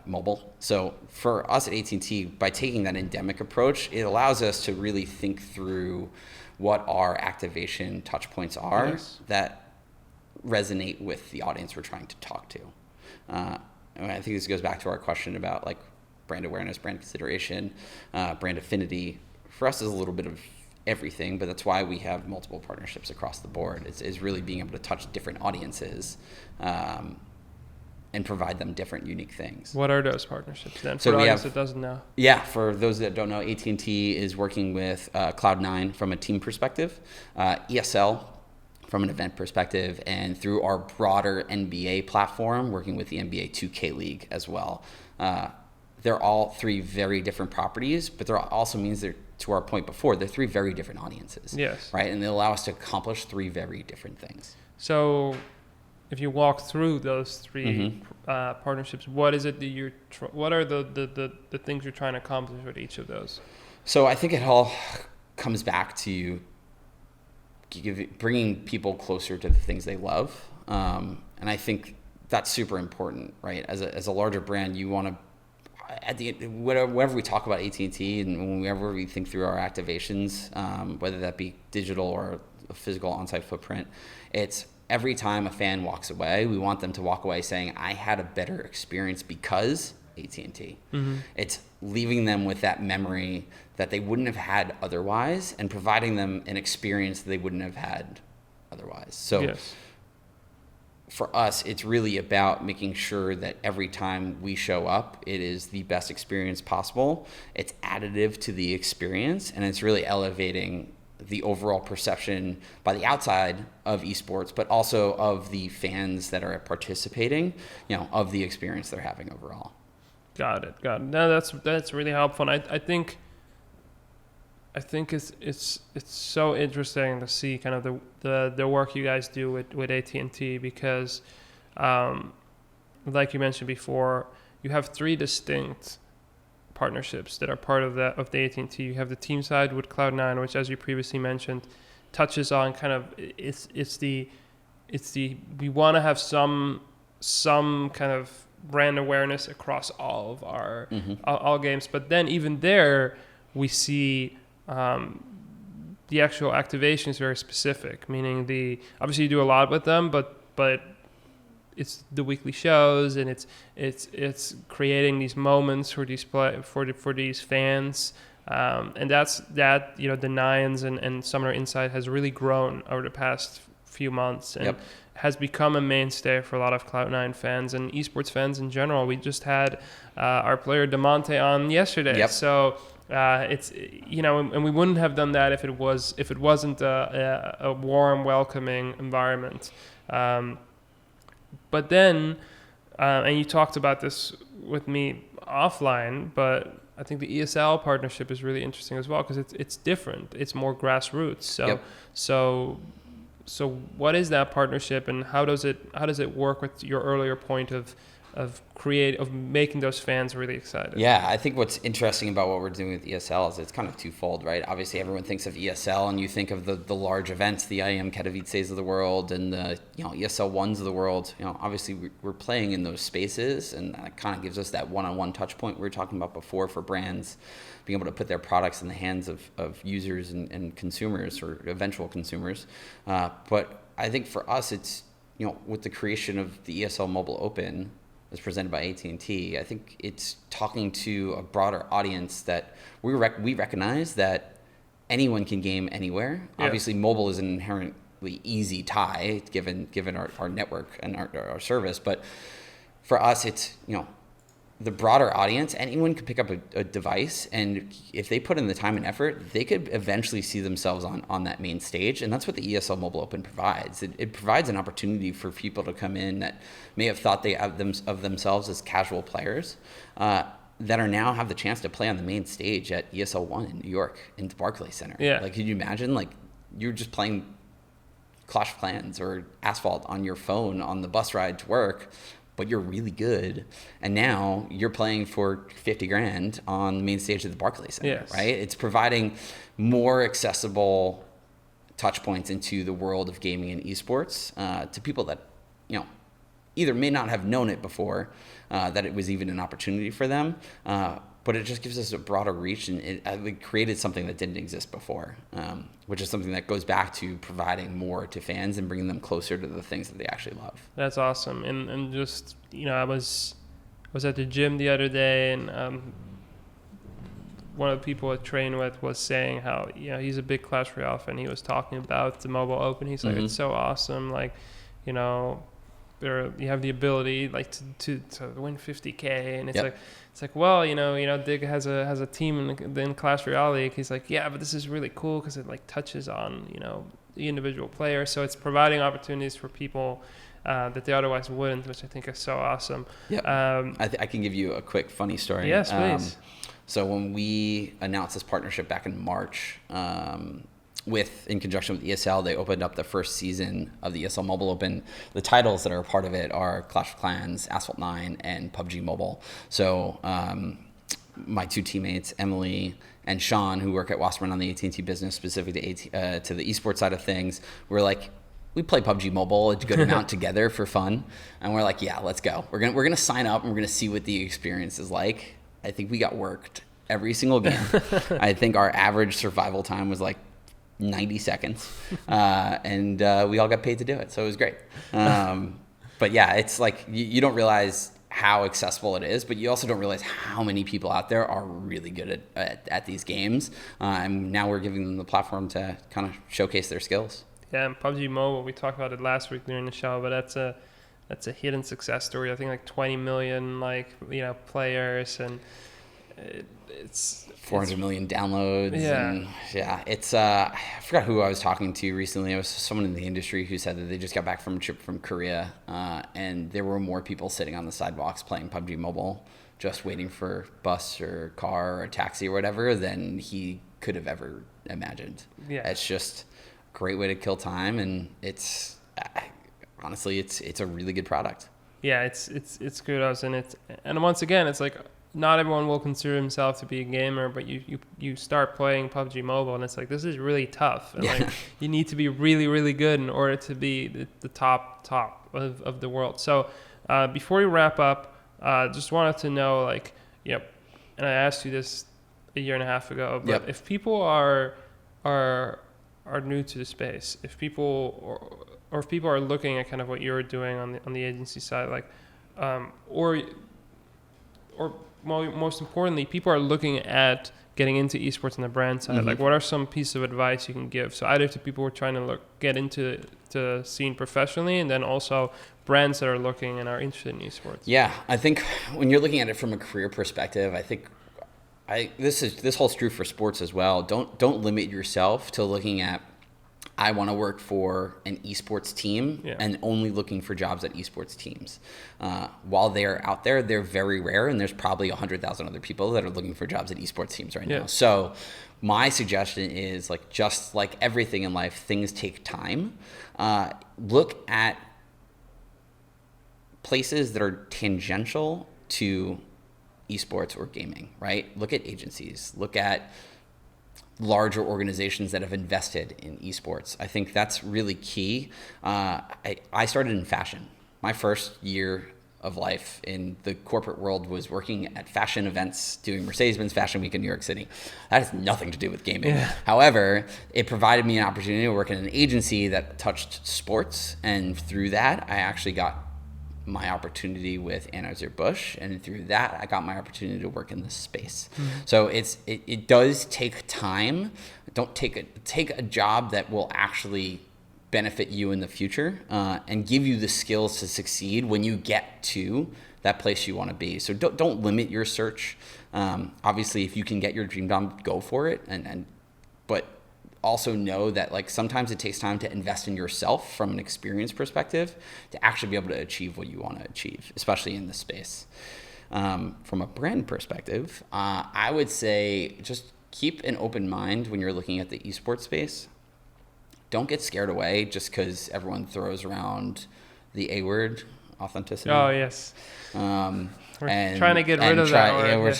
Speaker 2: mobile. So for us at AT&T, by taking that endemic approach, it allows us to really think through what our activation touch points are that resonate with the audience we're trying to talk to. I think this goes back to our question about like brand awareness, brand consideration, brand affinity. For us, is a little bit of everything, but that's why we have multiple partnerships across the board. Is really being able to touch different audiences and provide them different, unique things.
Speaker 1: What are those partnerships then?
Speaker 2: So
Speaker 1: for the audience that doesn't know.
Speaker 2: Yeah, for those that don't know, AT&T is working with Cloud9 from a team perspective, ESL from an event perspective, and through our broader NBA platform, working with the NBA 2K League as well. They're all 3 very different properties, but there also means they're, to our point before, they're 3 very different audiences. Yes. Right? And they allow us to accomplish 3 very different things.
Speaker 1: So if you walk through those 3 partnerships, what is it that what are the things you're trying to accomplish with each of those?
Speaker 2: So I think it all comes back to bringing people closer to the things they love. And I think that's super important, right? As a larger brand, you want to, at the end, whenever we talk about AT&T and whenever we think through our activations, whether that be digital or a physical on-site footprint, it's every time a fan walks away, we want them to walk away saying, I had a better experience because AT&T. It's leaving them with that memory that they wouldn't have had otherwise and providing them an experience that they wouldn't have had otherwise. So for us, it's really about making sure that every time we show up, it is the best experience possible. It's additive to the experience, and it's really elevating the overall perception by the outside of esports, but also of the fans that are participating, of the experience they're having overall.
Speaker 1: Got it. No, that's really helpful. And I think it's so interesting to see kind of the work you guys do with AT&T because, like you mentioned before, you have 3 distinct partnerships that are part of the AT&T. You have the team side with Cloud9, which, as you previously mentioned, touches on kind of it's the we want to have some kind of brand awareness across all of our all games, but then even there we see the actual activation is very specific, meaning obviously you do a lot with them, but it's the weekly shows and it's creating these moments for these fans, and that the Nines and Summoner Insight has really grown over the past few months and has become a mainstay for a lot of Cloud9 fans and esports fans in general. We just had our player DeMonte on yesterday, so. It's and we wouldn't have done that if it wasn't a warm, welcoming environment. But then, and you talked about this with me offline, but I think the ESL partnership is really interesting as well because it's different. It's more grassroots. So what is that partnership, and how does it work with your earlier point of making those fans really excited?
Speaker 2: Yeah, I think what's interesting about what we're doing with ESL is it's kind of twofold, right? Obviously, everyone thinks of ESL, and you think of the large events, the IEM Katowices of the world, and the ESL ones of the world. Obviously, we're playing in those spaces, and that kind of gives us that one-on-one touch point we were talking about before for brands being able to put their products in the hands of users and consumers or eventual consumers. But I think for us, it's with the creation of the ESL Mobile Open, was presented by AT&T, I think it's talking to a broader audience that we recognize that anyone can game anywhere. Yeah. Obviously, mobile is an inherently easy tie given our network and our service, but for us, it's, the broader audience, anyone could pick up a device, and if they put in the time and effort, they could eventually see themselves on that main stage. And that's what the ESL Mobile Open provides. It provides an opportunity for people to come in that may have thought of themselves as casual players, that are now have the chance to play on the main stage at ESL 1 in New York in the Barclays Center.
Speaker 1: Yeah.
Speaker 2: Like, could you imagine, like, you're just playing Clash of Clans or Asphalt on your phone on the bus ride to work, but you're really good, and now you're playing for 50 grand on the main stage of the Barclays Center, yes. Right? It's providing more accessible touch points into the world of gaming and esports to people that, either may not have known it before, that it was even an opportunity for them, but it just gives us a broader reach, and it created something that didn't exist before, which is something that goes back to providing more to fans and bringing them closer to the things that they actually love.
Speaker 1: That's awesome. And just, I was at the gym the other day, and one of the people I train with was saying how, he's a big Clash Royale fan. He was talking about the Mobile Open. He's like, mm-hmm. It's so awesome. Like, you have the ability like to win 50K, and it's yep. It's like, well, Dig has a team in Clash Royale League. He's like, yeah, but this is really cool because it like touches on the individual player, so it's providing opportunities for people that they otherwise wouldn't, which I think is so awesome.
Speaker 2: Yeah, I can give you a quick funny story.
Speaker 1: Yes, please.
Speaker 2: So when we announced this partnership back in March, in conjunction with ESL, they opened up the first season of the ESL Mobile Open. The titles that are a part of it are Clash of Clans, Asphalt 9, and PUBG Mobile. So my two teammates, Emily and Sean, who work at Wasserman on the AT&T business, specific to the esports side of things, we're like, we play PUBG Mobile a good amount together for fun, and we're like, yeah, let's go. We're gonna sign up, and we're gonna see what the experience is like. I think we got worked every single game. I think our average survival time was like 90 seconds, and we all got paid to do it, so it was great. But yeah, it's like you don't realize how accessible it is, but you also don't realize how many people out there are really good at these games, and now we're giving them the platform to kind of showcase their skills. Yeah,
Speaker 1: and PUBG Mobile, we talked about it last week during the show, but that's a hidden success story. I think like 20 million players, and it's
Speaker 2: 400 million downloads.
Speaker 1: Yeah.
Speaker 2: And yeah, it's I forgot who I was talking to recently. It was someone in the industry who said that they just got back from a trip from Korea, and there were more people sitting on the sidewalks playing PUBG Mobile, just waiting for bus or car or a taxi or whatever, than he could have ever imagined.
Speaker 1: Yeah.
Speaker 2: It's just a great way to kill time, and honestly, it's a really good product.
Speaker 1: Yeah, it's kudos, and once again, it's like, not everyone will consider himself to be a gamer, but you start playing PUBG Mobile, and it's like, this is really tough. And like, you need to be really, really good in order to be the top of the world. So before we wrap up, just wanted to know, and I asked you this a year and a half ago, but if people are new to the space, if people or if people are looking at kind of what you're doing on the agency side, or most importantly, people are looking at getting into esports on the brand side. Mm-hmm. Like, what are some pieces of advice you can give? So either to people who are trying to get into the scene professionally, and then also brands that are looking and are interested in esports.
Speaker 2: Yeah, I think when you're looking at it from a career perspective, I think this holds true for sports as well. Don't limit yourself to looking at, I want to work for an esports team, and only looking for jobs at esports teams. While they're out there, they're very rare, and there's probably 100,000 other people that are looking for jobs at esports teams right now. So my suggestion is, just like everything in life, things take time. Look at places that are tangential to esports or gaming, right? Look at agencies. Look at larger organizations that have invested in esports. I think that's really key. I started in fashion. My first year of life in the corporate world was working at fashion events, doing Mercedes-Benz Fashion Week in New York City. That has nothing to do with gaming. Yeah. However, it provided me an opportunity to work in an agency that touched sports, and through that, I actually got my opportunity with Anheuser-Busch, and through that I got my opportunity to work in this space. So it does take time. Don't take a job that will actually benefit you in the future and give you the skills to succeed when you get to that place you want to be. So don't limit your search. Obviously, if you can get your dream job, go for it, but also know that like sometimes it takes time to invest in yourself from an experience perspective to actually be able to achieve what you want to achieve, especially in this space. From a brand perspective, I would say just keep an open mind when you're looking at the esports space. Don't get scared away just because everyone throws around the A word, authenticity.
Speaker 1: Oh, yes.
Speaker 2: We're
Speaker 1: trying to get rid of that word.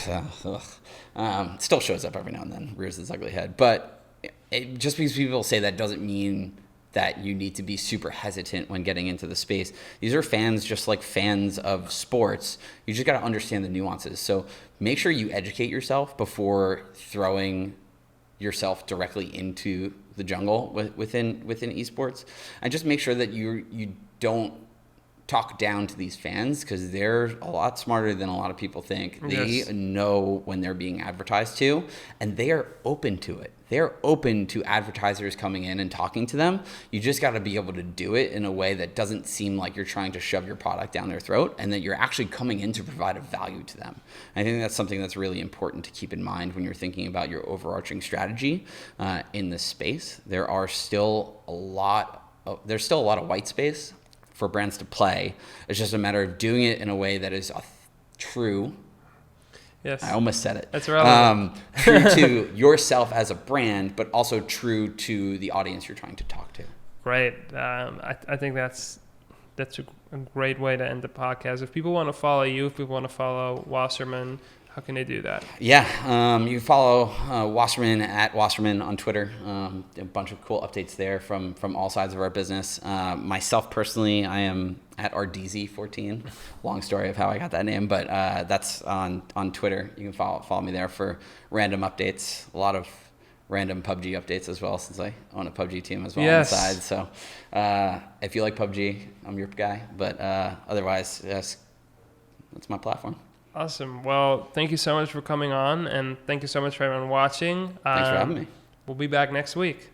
Speaker 2: Still shows up every now and then, rears its ugly head. But just because people say that doesn't mean that you need to be super hesitant when getting into the space. These are fans just like fans of sports. You just got to understand the nuances. So make sure you educate yourself before throwing yourself directly into the jungle within esports, and just make sure that you don't talk down to these fans, because they're a lot smarter than a lot of people think. Yes. They know when they're being advertised to, and they are open to it. They're open to advertisers coming in and talking to them. You just got to be able to do it in a way that doesn't seem like you're trying to shove your product down their throat, and that you're actually coming in to provide a value to them. I think that's something that's really important to keep in mind when you're thinking about your overarching strategy in this space. There's still a lot of white space for brands to play. It's just a matter of doing it in a way that is true.
Speaker 1: Yes.
Speaker 2: I almost said it.
Speaker 1: That's relevant.
Speaker 2: True to yourself as a brand, but also true to the audience you're trying to talk to.
Speaker 1: Right. I think that's a great way to end the podcast. If people want to follow you, if people want to follow Wasserman, how can they do that?
Speaker 2: Yeah, you can follow Wasserman at Wasserman on Twitter. A bunch of cool updates there from all sides of our business. Myself personally, I am at RDZ14. Long story of how I got that name, but that's on Twitter. You can follow me there for random updates. A lot of random PUBG updates as well, since I own a PUBG team as well. Yes. On the side. So if you like PUBG, I'm your guy. But otherwise, yes, that's my platform.
Speaker 1: Awesome. Well, thank you so much for coming on, and thank you so much for everyone watching.
Speaker 2: Thanks for having me.
Speaker 1: We'll be back next week.